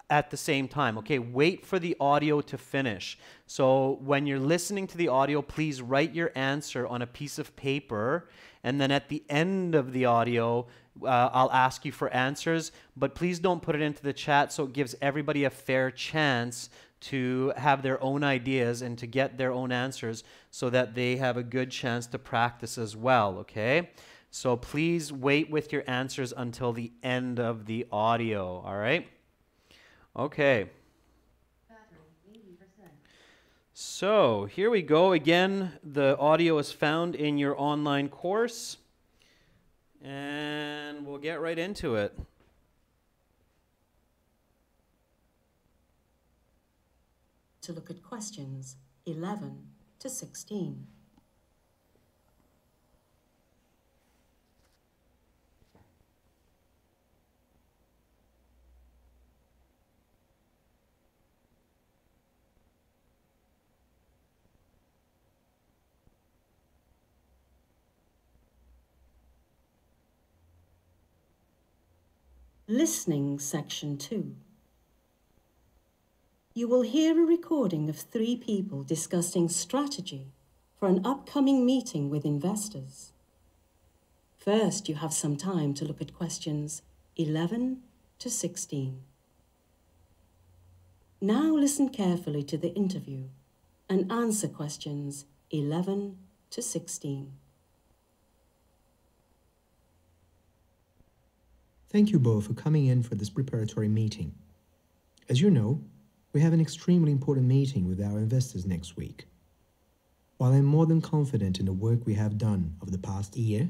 at the same time, okay? Wait for the audio to finish. So when you're listening to the audio, please write your answer on a piece of paper, and then at the end of the audio, I'll ask you for answers, but please don't put it into the chat so it gives everybody a fair chance to have their own ideas and to get their own answers so that they have a good chance to practice as well, okay? So please wait with your answers until the end of the audio, all right? Okay. So here we go. Again, the audio is found in your online course, and we'll get right into it. To look at questions 11 to 16. Listening section 2. You will hear a recording of 3 people discussing strategy for an upcoming meeting with investors. First, you have some time to look at questions 11 to 16. Now listen carefully to the interview and answer questions 11 to 16. Thank you both for coming in for this preparatory meeting. As you know, We have an extremely important meeting with our investors next week. While I'm more than confident in the work we have done over the past year,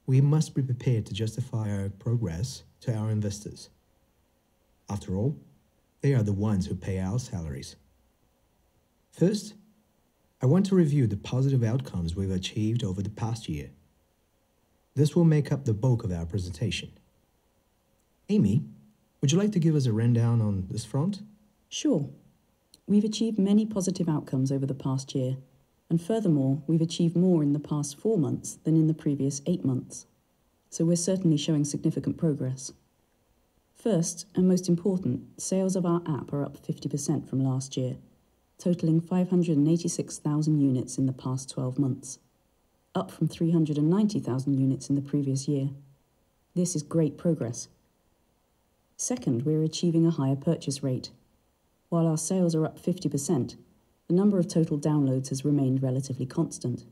we must be prepared to justify our progress to our investors. After all, they are the ones who pay our salaries. First, I want to review the positive outcomes we've achieved over the past year. This will make up the bulk of our presentation. Amy, would you like to give us a rundown on this front? Sure. We've achieved many positive outcomes over the past year, and furthermore, we've achieved more in the past 4 months than in the previous 8 months. So we're certainly showing significant progress. First, and most important, sales of our app are up 50% from last year, totaling 586,000 units in the past 12 months, up from 390,000 units in the previous year. This is great progress. Second, we're achieving a higher purchase rate. While our sales are up 50%, the number of total downloads has remained relatively constant.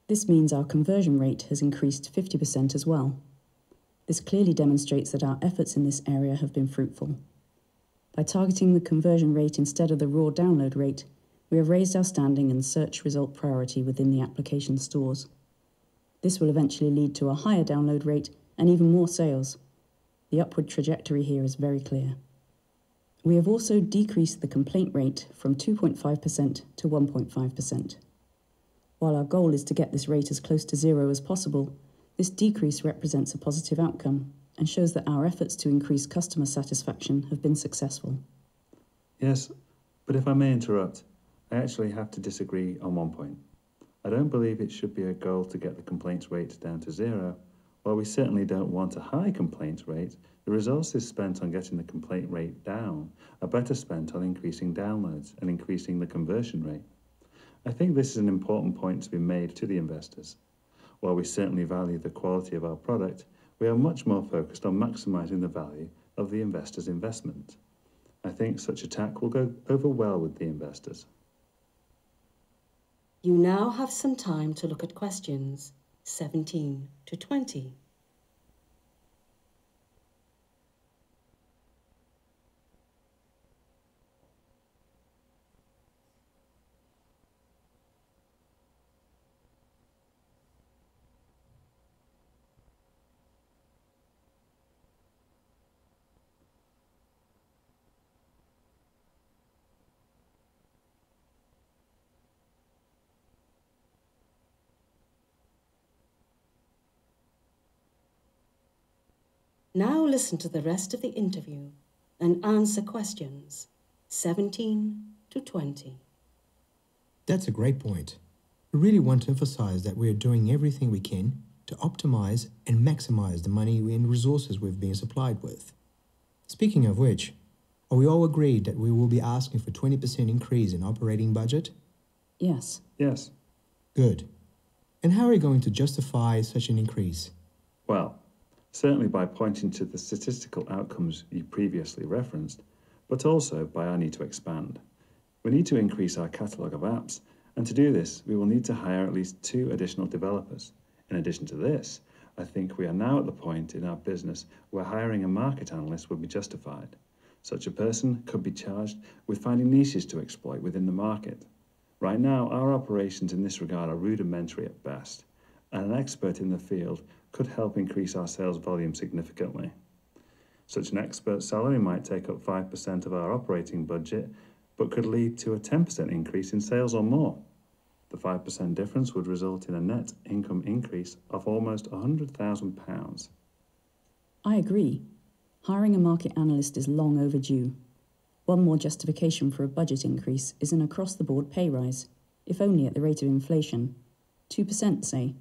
This means our conversion rate has increased 50% as well. This clearly demonstrates that our efforts in this area have been fruitful. By targeting the conversion rate instead of the raw download rate, we have raised our standing and search result priority within the application stores. This will eventually lead to a higher download rate and even more sales. The upward trajectory here is very clear. We have also decreased the complaint rate from 2.5% to 1.5%. While our goal is to get this rate as close to zero as possible, this decrease represents a positive outcome and shows that our efforts to increase customer satisfaction have been successful. Yes, but if I may interrupt, I actually have to disagree on one point. I don't believe it should be a goal to get the complaints rate down to zero. While we certainly don't want a high complaint rate, the resources spent on getting the complaint rate down are better spent on increasing downloads and increasing the conversion rate. I think this is an important point to be made to the investors. While we certainly value the quality of our product, we are much more focused on maximising the value of the investor's investment. I think such a tack will go over well with the investors. You now have some time to look at questions 17 to 20. Now listen to the rest of the interview and answer questions 17 to 20. That's a great point. We really want to emphasize that we are doing everything we can to optimize and maximize the money and resources we've been supplied with. Speaking of which, are we all agreed that we will be asking for 20% increase in operating budget? Yes. Yes. Good. And how are we going to justify such an increase? Well, certainly by pointing to the statistical outcomes you previously referenced, but also by our need to expand. We need to increase our catalogue of apps, and to do this, we will need to hire at least 2 additional developers. In addition to this, I think we are now at the point in our business where hiring a market analyst would be justified. Such a person could be charged with finding niches to exploit within the market. Right now, our operations in this regard are rudimentary at best, and an expert in the field could help increase our sales volume significantly. Such an expert salary might take up 5% of our operating budget, but could lead to a 10% increase in sales or more. The 5% difference would result in a net income increase of almost £100,000. I agree. Hiring a market analyst is long overdue. One more justification for a budget increase is an across-the-board pay rise, if only at the rate of inflation. 2%, say.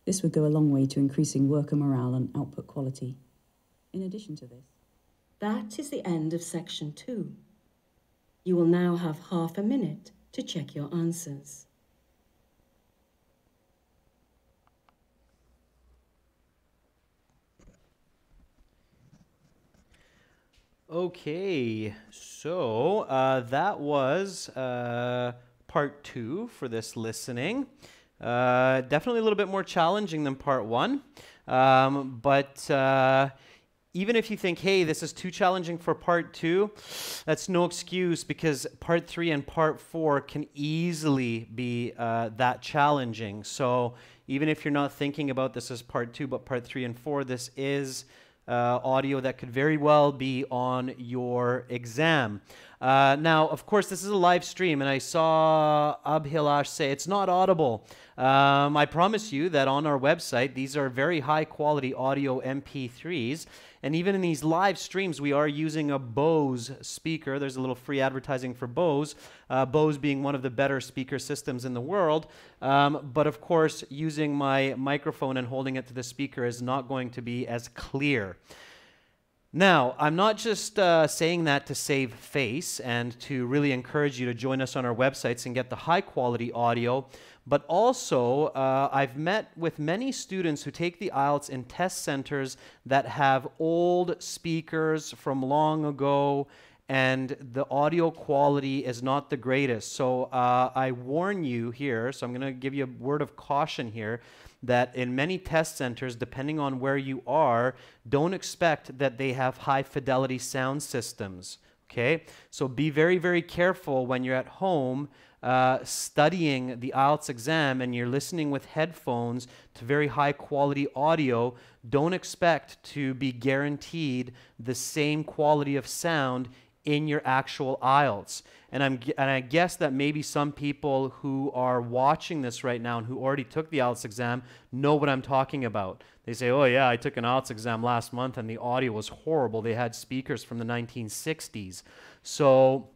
This would go a long way to increasing worker morale and output quality. In addition to this, That is the end of section 2. You will now have half a minute to check your answers. Okay, so that was part 2 for this listening. Definitely a little bit more challenging than part 1, but even if you think, hey, this is too challenging for part 2, that's no excuse, because part 3 and part 4 can easily be that challenging. So even if you're not thinking about this as part 2, but part 3 and 4, this is audio that could very well be on your exam. Now, of course, this is a live stream, and I saw Abhilash say it's not audible. I promise you that on our website, these are very high-quality audio MP3s, and even in these live streams, we are using a Bose speaker. There's a little free advertising for Bose, Bose being one of the better speaker systems in the world. But of course, using my microphone and holding it to the speaker is not going to be as clear. Now, I'm not just saying that to save face and to really encourage you to join us on our websites and get the high-quality audio, but also I've met with many students who take the IELTS in test centers that have old speakers from long ago, and the audio quality is not the greatest. So I warn you here, so I'm going to give you a word of caution here, that in many test centers, depending on where you are, don't expect that they have high fidelity sound systems, okay? So be very, very careful when you're at home studying the IELTS exam and you're listening with headphones to very high quality audio. Don't expect to be guaranteed the same quality of sound in your actual IELTS. And I guess that maybe some people who are watching this right now and who already took the IELTS exam know what I'm talking about. They say, oh yeah, I took an IELTS exam last month and the audio was horrible. They had speakers from the 1960s. So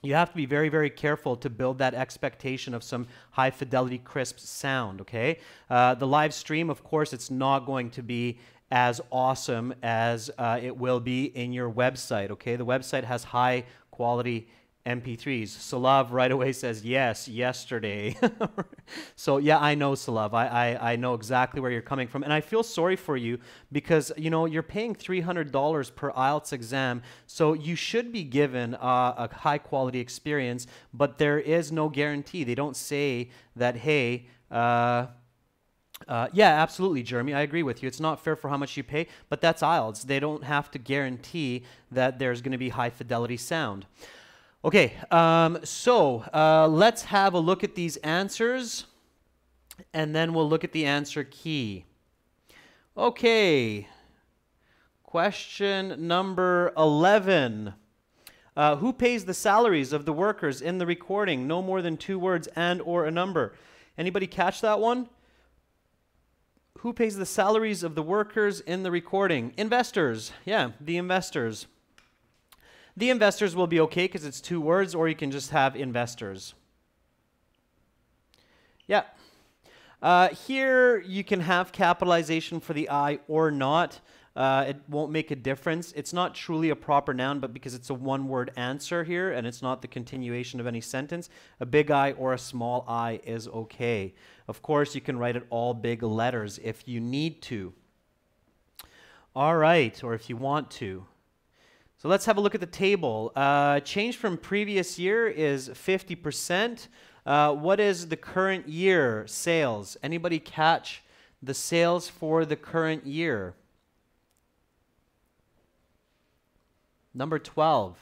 you have to be very, very careful to build that expectation of some high fidelity, crisp sound, okay? The live stream, of course, it's not going to be as awesome as it will be in your website, okay? The website has high quality MP3s. Salav right away says, yes, yesterday. So yeah, I know, Salav. I know exactly where you're coming from. And I feel sorry for you because, you know, you're paying $300 per IELTS exam. So you should be given a high quality experience, but there is no guarantee. They don't say that, hey, yeah, absolutely, Jeremy. I agree with you. It's not fair for how much you pay, but that's IELTS. They don't have to guarantee that there's going to be high fidelity sound. Okay, let's have a look at these answers, and then we'll look at the answer key. Okay, question number 11. Who pays the salaries of the workers in the recording? No more than 2 words and or a number. Anybody catch that one? Who pays the salaries of the workers in the recording? Investors. Yeah, the investors. The investors will be okay because it's 2 words, or you can just have investors. Yeah. Here you can have capitalization for the I or not. It won't make a difference. It's not truly a proper noun, but because it's a one-word answer here and it's not the continuation of any sentence, a big I or a small I is okay. Of course, you can write it all big letters if you need to. All right, or if you want to. So let's have a look at the table. Change from previous year is 50%. What is the current year sales? Anybody catch the sales for the current year? Number 12.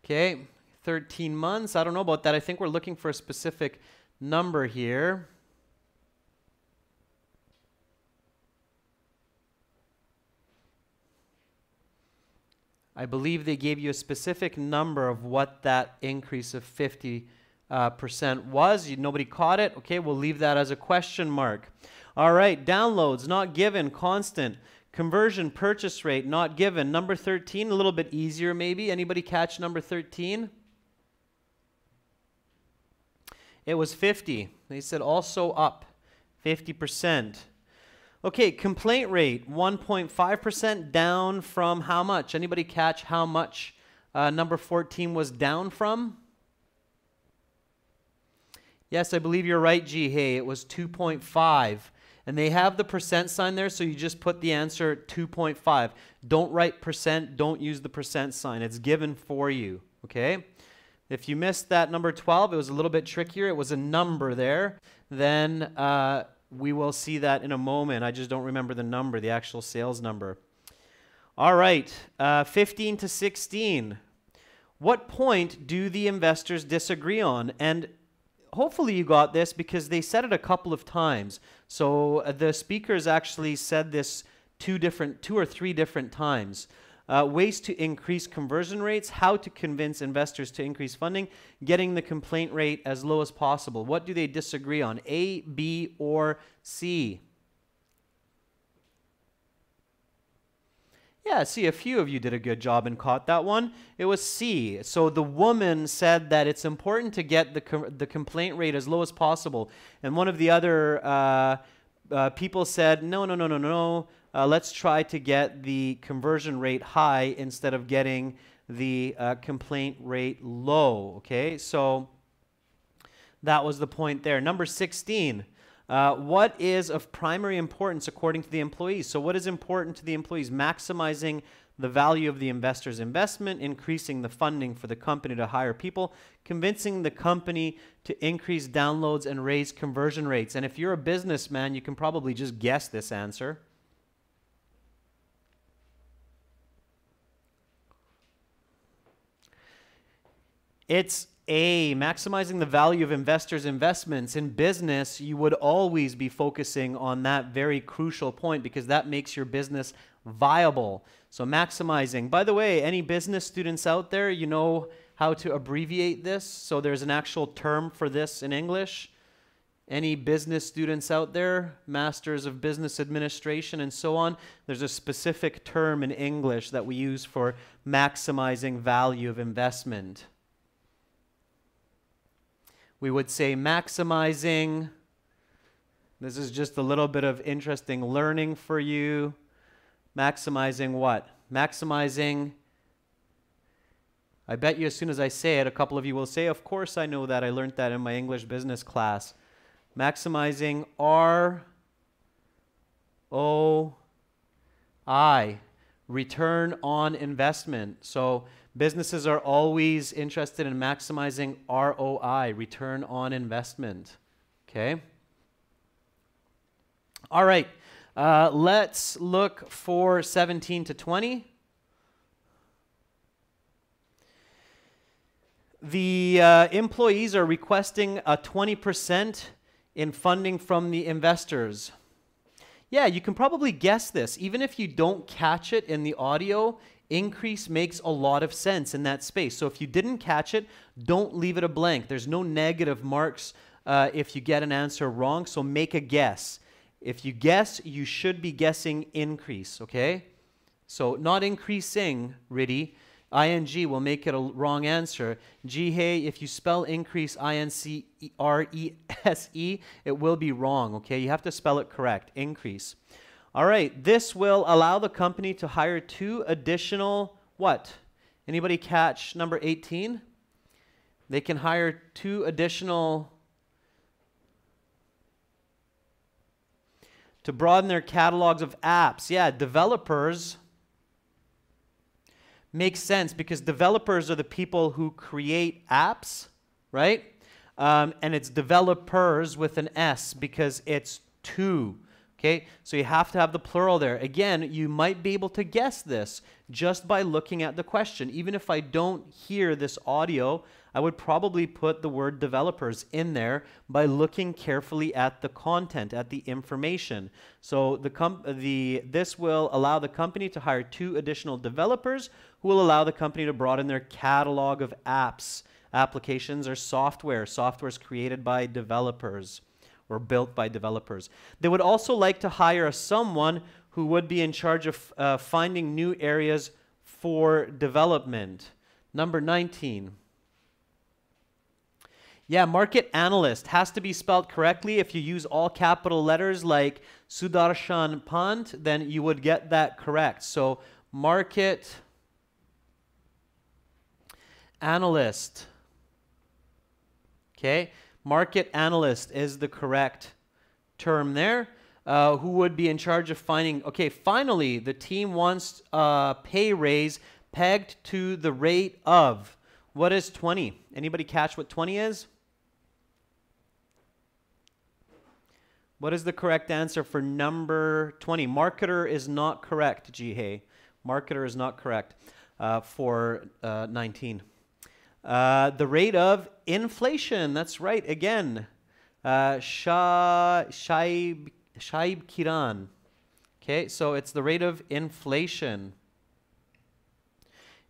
Okay, 13 months. I don't know about that. I think we're looking for a specific number here. I believe they gave you a specific number of what that increase of 50% was. Nobody caught it. Okay, we'll leave that as a question mark. All right, downloads, not given, constant. Conversion, purchase rate, not given. Number 13, a little bit easier maybe. Anybody catch number 13? It was 50. They said also up 50%. Okay, complaint rate 1.5% down from how much? Anybody catch how much number 14 was down from? Yes, I believe you're right, G. Hey, it was 2.5. And they have the percent sign there, so you just put the answer 2.5. Don't write percent, don't use the percent sign. It's given for you, okay? If you missed that number 12, it was a little bit trickier. It was a number there. Then we will see that in a moment. I just don't remember the number, the actual sales number. All right, 15 to 16. What point do the investors disagree on? And hopefully you got this because they said it a couple of times. So the speakers actually said this two or three different times. Ways to increase conversion rates, how to convince investors to increase funding, getting the complaint rate as low as possible. What do they disagree on? A, B, or C? Yeah, see, a few of you did a good job and caught that one. It was C. So the woman said that it's important to get the complaint rate as low as possible. And one of the other people said, no. Let's try to get the conversion rate high instead of getting the complaint rate low. Okay, so that was the point there. Number 16. What is of primary importance according to the employees? So what is important to the employees? Maximizing the value of the investor's investment, increasing the funding for the company to hire people, convincing the company to increase downloads and raise conversion rates. And if you're a businessman, you can probably just guess this answer. It's A, maximizing the value of investors' investments. In business, you would always be focusing on that very crucial point because that makes your business viable. So maximizing. By the way, any business students out there, you know how to abbreviate this? So there's an actual term for this in English. Any business students out there, Masters of Business Administration and so on, there's a specific term in English that we use for maximizing value of investment. We would say maximizing. This is just a little bit of interesting learning for you. Maximizing what? Maximizing. I bet you as soon as I say it, a couple of you will say, of course I know that. I learned that in my English business class. Maximizing ROI, return on investment. So businesses are always interested in maximizing ROI, return on investment. Okay? All right. Let's look for 17 to 20. The employees are requesting a 20% in funding from the investors. Yeah, you can probably guess this. Even if you don't catch it in the audio, increase makes a lot of sense in that space. So if you didn't catch it, don't leave it a blank. There's no negative marks if you get an answer wrong, so make a guess. If you guess, you should be guessing increase, okay? So not increasing, Riddy. ING will make it a wrong answer. Hey, if you spell increase INCRESE, it will be wrong, okay? You have to spell it correct, increase. All right, this will allow the company to hire 2 additional, what? Anybody catch number 18? They can hire 2 additional to broaden their catalogs of apps. Yeah, developers. Makes sense because developers are the people who create apps, right? And it's developers with an S because it's 2. Okay, so you have to have the plural there. Again, you might be able to guess this just by looking at the question. Even if I don't hear this audio, I would probably put the word developers in there by looking carefully at the content, at the information. So this will allow the company to hire 2 additional developers who will allow the company to broaden their catalog of apps. Applications or software. Software is created by developers or built by developers. They would also like to hire someone who would be in charge of finding new areas for development. Number 19. Yeah, market analyst has to be spelled correctly. If you use all capital letters like Sudarshan Pant, then you would get that correct. So market analyst. Okay, market analyst is the correct term there. Who would be in charge of finding, okay, finally, the team wants a pay raise pegged to the rate of. What is 20? Anybody catch what 20 is? What is the correct answer for number 20? Marketer is not correct, Jihei. Marketer is not correct for 19. The rate of inflation, that's right, again. Shaib Kiran. Okay, so it's the rate of inflation.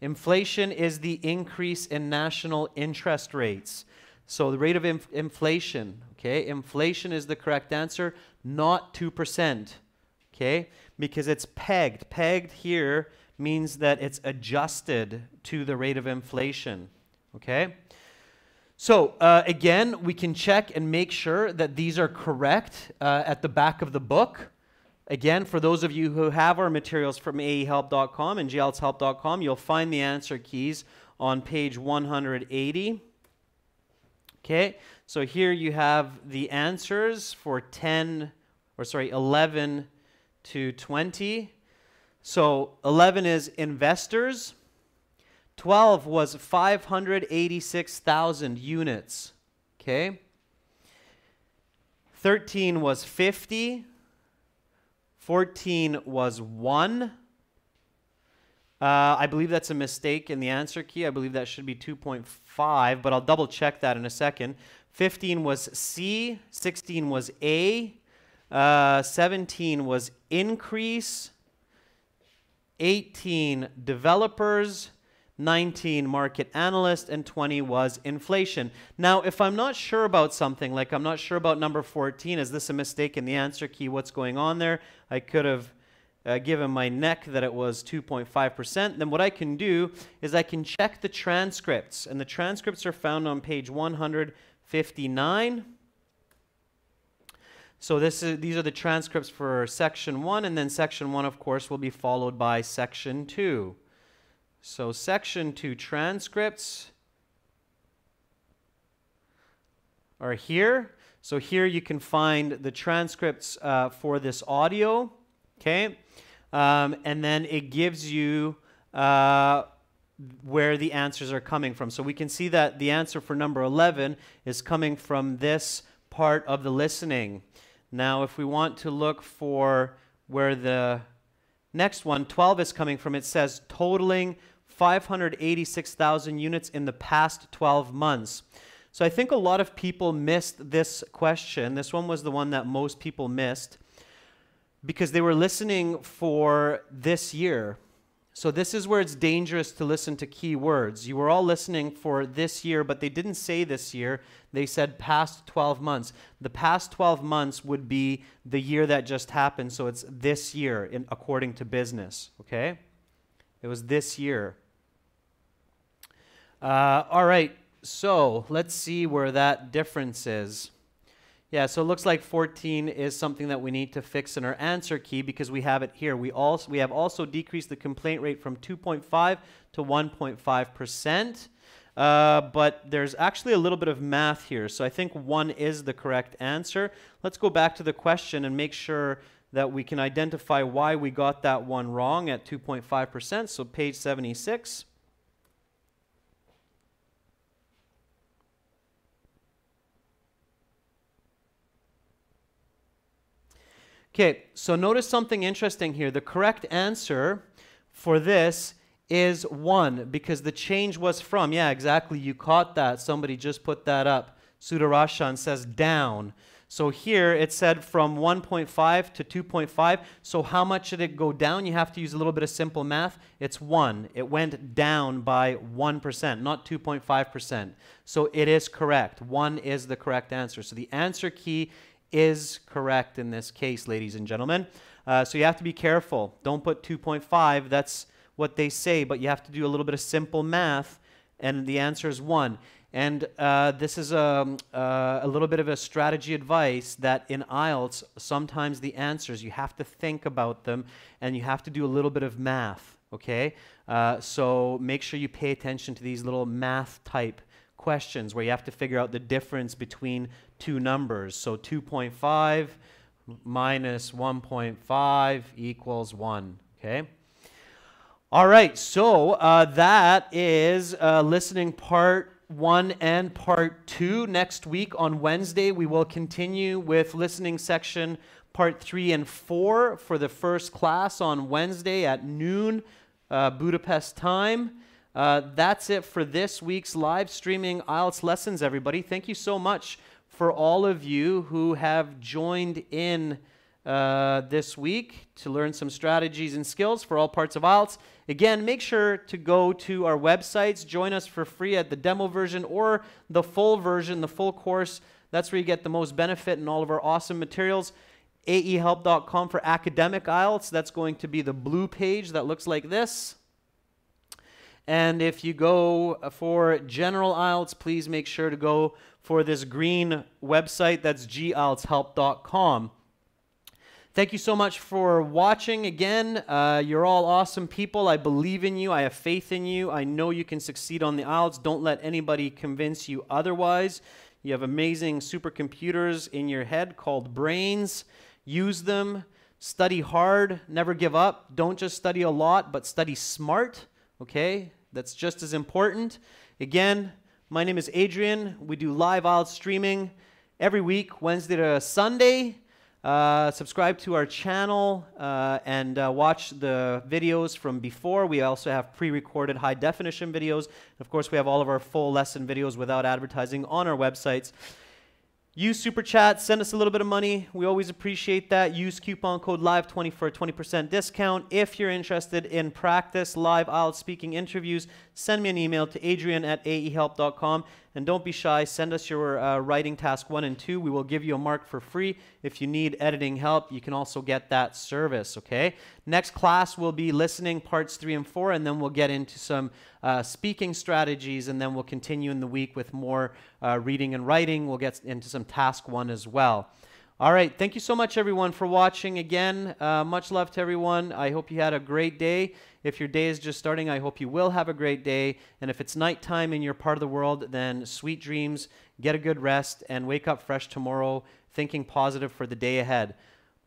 Inflation is the increase in national interest rates. So the rate of inflation, okay, inflation is the correct answer, not 2%, okay, because it's pegged. Pegged here means that it's adjusted to the rate of inflation, okay? So again, we can check and make sure that these are correct at the back of the book. Again, for those of you who have our materials from aehelp.com and glshelp.com, you'll find the answer keys on page 180. Okay, so here you have the answers for 11 to 20. So 11 is investors. 12 was 586,000 units. Okay. 13 was 50. 14 was 1. I believe that's a mistake in the answer key. I believe that should be 2.5, but I'll double check that in a second. 15 was C. 16 was A. 17 was increase. 18 developers. 19 market analyst, and 20 was inflation. Now, if I'm not sure about something, like I'm not sure about number 14, is this a mistake in the answer key? What's going on there? I could have given my neck that it was 2.5%. Then what I can do is I can check the transcripts, and the transcripts are found on page 159. So these are the transcripts for section 1, and then section 1, of course, will be followed by section 2. So section 2 transcripts are here. So here you can find the transcripts for this audio, okay? And then it gives you where the answers are coming from. So we can see that the answer for number 11 is coming from this part of the listening. Now, if we want to look for where the next one, 12, is coming from, it says totaling 586,000 units in the past 12 months. So I think a lot of people missed this question. This one was the one that most people missed because they were listening for this year. So this is where it's dangerous to listen to keywords. You were all listening for this year, but they didn't say this year. They said past 12 months. The past 12 months would be the year that just happened, so it's this year according to business, okay? It was this year. All right, so let's see where that difference is. Yeah, so it looks like 14 is something that we need to fix in our answer key because we have it here. We have also decreased the complaint rate from 2.5 to 1.5%, but there's actually a little bit of math here. So I think 1 is the correct answer. Let's go back to the question and make sure that we can identify why we got that one wrong at 2.5%. So page 76. Okay, so notice something interesting here. The correct answer for this is 1 because the change was from, yeah, exactly, you caught that. Somebody just put that up. Sudarashan says down. So here it said from 1.5 to 2.5. So how much did it go down? You have to use a little bit of simple math. It's 1. It went down by 1%, not 2.5%. So it is correct. 1 is the correct answer. So the answer key is correct in this case, ladies and gentlemen. So you have to be careful. Don't put 2.5. That's what they say, but you have to do a little bit of simple math, and the answer is 1. And this is a little bit of a strategy advice that in IELTS, sometimes the answers, you have to think about them, and you have to do a little bit of math, okay? So make sure you pay attention to these little math type questions where you have to figure out the difference between two numbers. So 2.5 minus 1.5 equals 1, okay? All right, so that is listening part 1 and part 2. Next week on Wednesday, we will continue with listening section part 3 and 4 for the first class on Wednesday at noon Budapest time. That's it for this week's live streaming IELTS lessons, everybody. Thank you so much for all of you who have joined in this week to learn some strategies and skills for all parts of IELTS. Again, make sure to go to our websites, join us for free at the demo version or the full version, the full course. That's where you get the most benefit in all of our awesome materials. aehelp.com for academic IELTS. That's going to be the blue page that looks like this. And if you go for general IELTS, please make sure to go for this green website. That's gieltshelp.com. Thank you so much for watching. Again, you're all awesome people. I believe in you. I have faith in you. I know you can succeed on the IELTS. Don't let anybody convince you otherwise. You have amazing supercomputers in your head called brains. Use them. Study hard. Never give up. Don't just study a lot, but study smart. Okay? That's just as important. Again, my name is Adrian. We do live IELTS streaming every week, Wednesday to Sunday. Subscribe to our channel and watch the videos from before. We also have pre-recorded high-definition videos. Of course, we have all of our full lesson videos without advertising on our websites. Use Super Chat. Send us a little bit of money. We always appreciate that. Use coupon code LIVE20 for a 20% discount. If you're interested in practice live IELTS speaking interviews, send me an email to adrian@aehelp.com. And don't be shy. Send us your writing task 1 and 2. We will give you a mark for free. If you need editing help, you can also get that service, okay? Next class will be listening parts 3 and 4, and then we'll get into some speaking strategies, and then we'll continue in the week with more reading and writing. We'll get into some task 1 as well. All right, thank you so much, everyone, for watching. Again, much love to everyone. I hope you had a great day. If your day is just starting, I hope you will have a great day. And if it's nighttime in your part of the world, then sweet dreams, get a good rest, and wake up fresh tomorrow, thinking positive for the day ahead.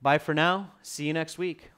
Bye for now. See you next week.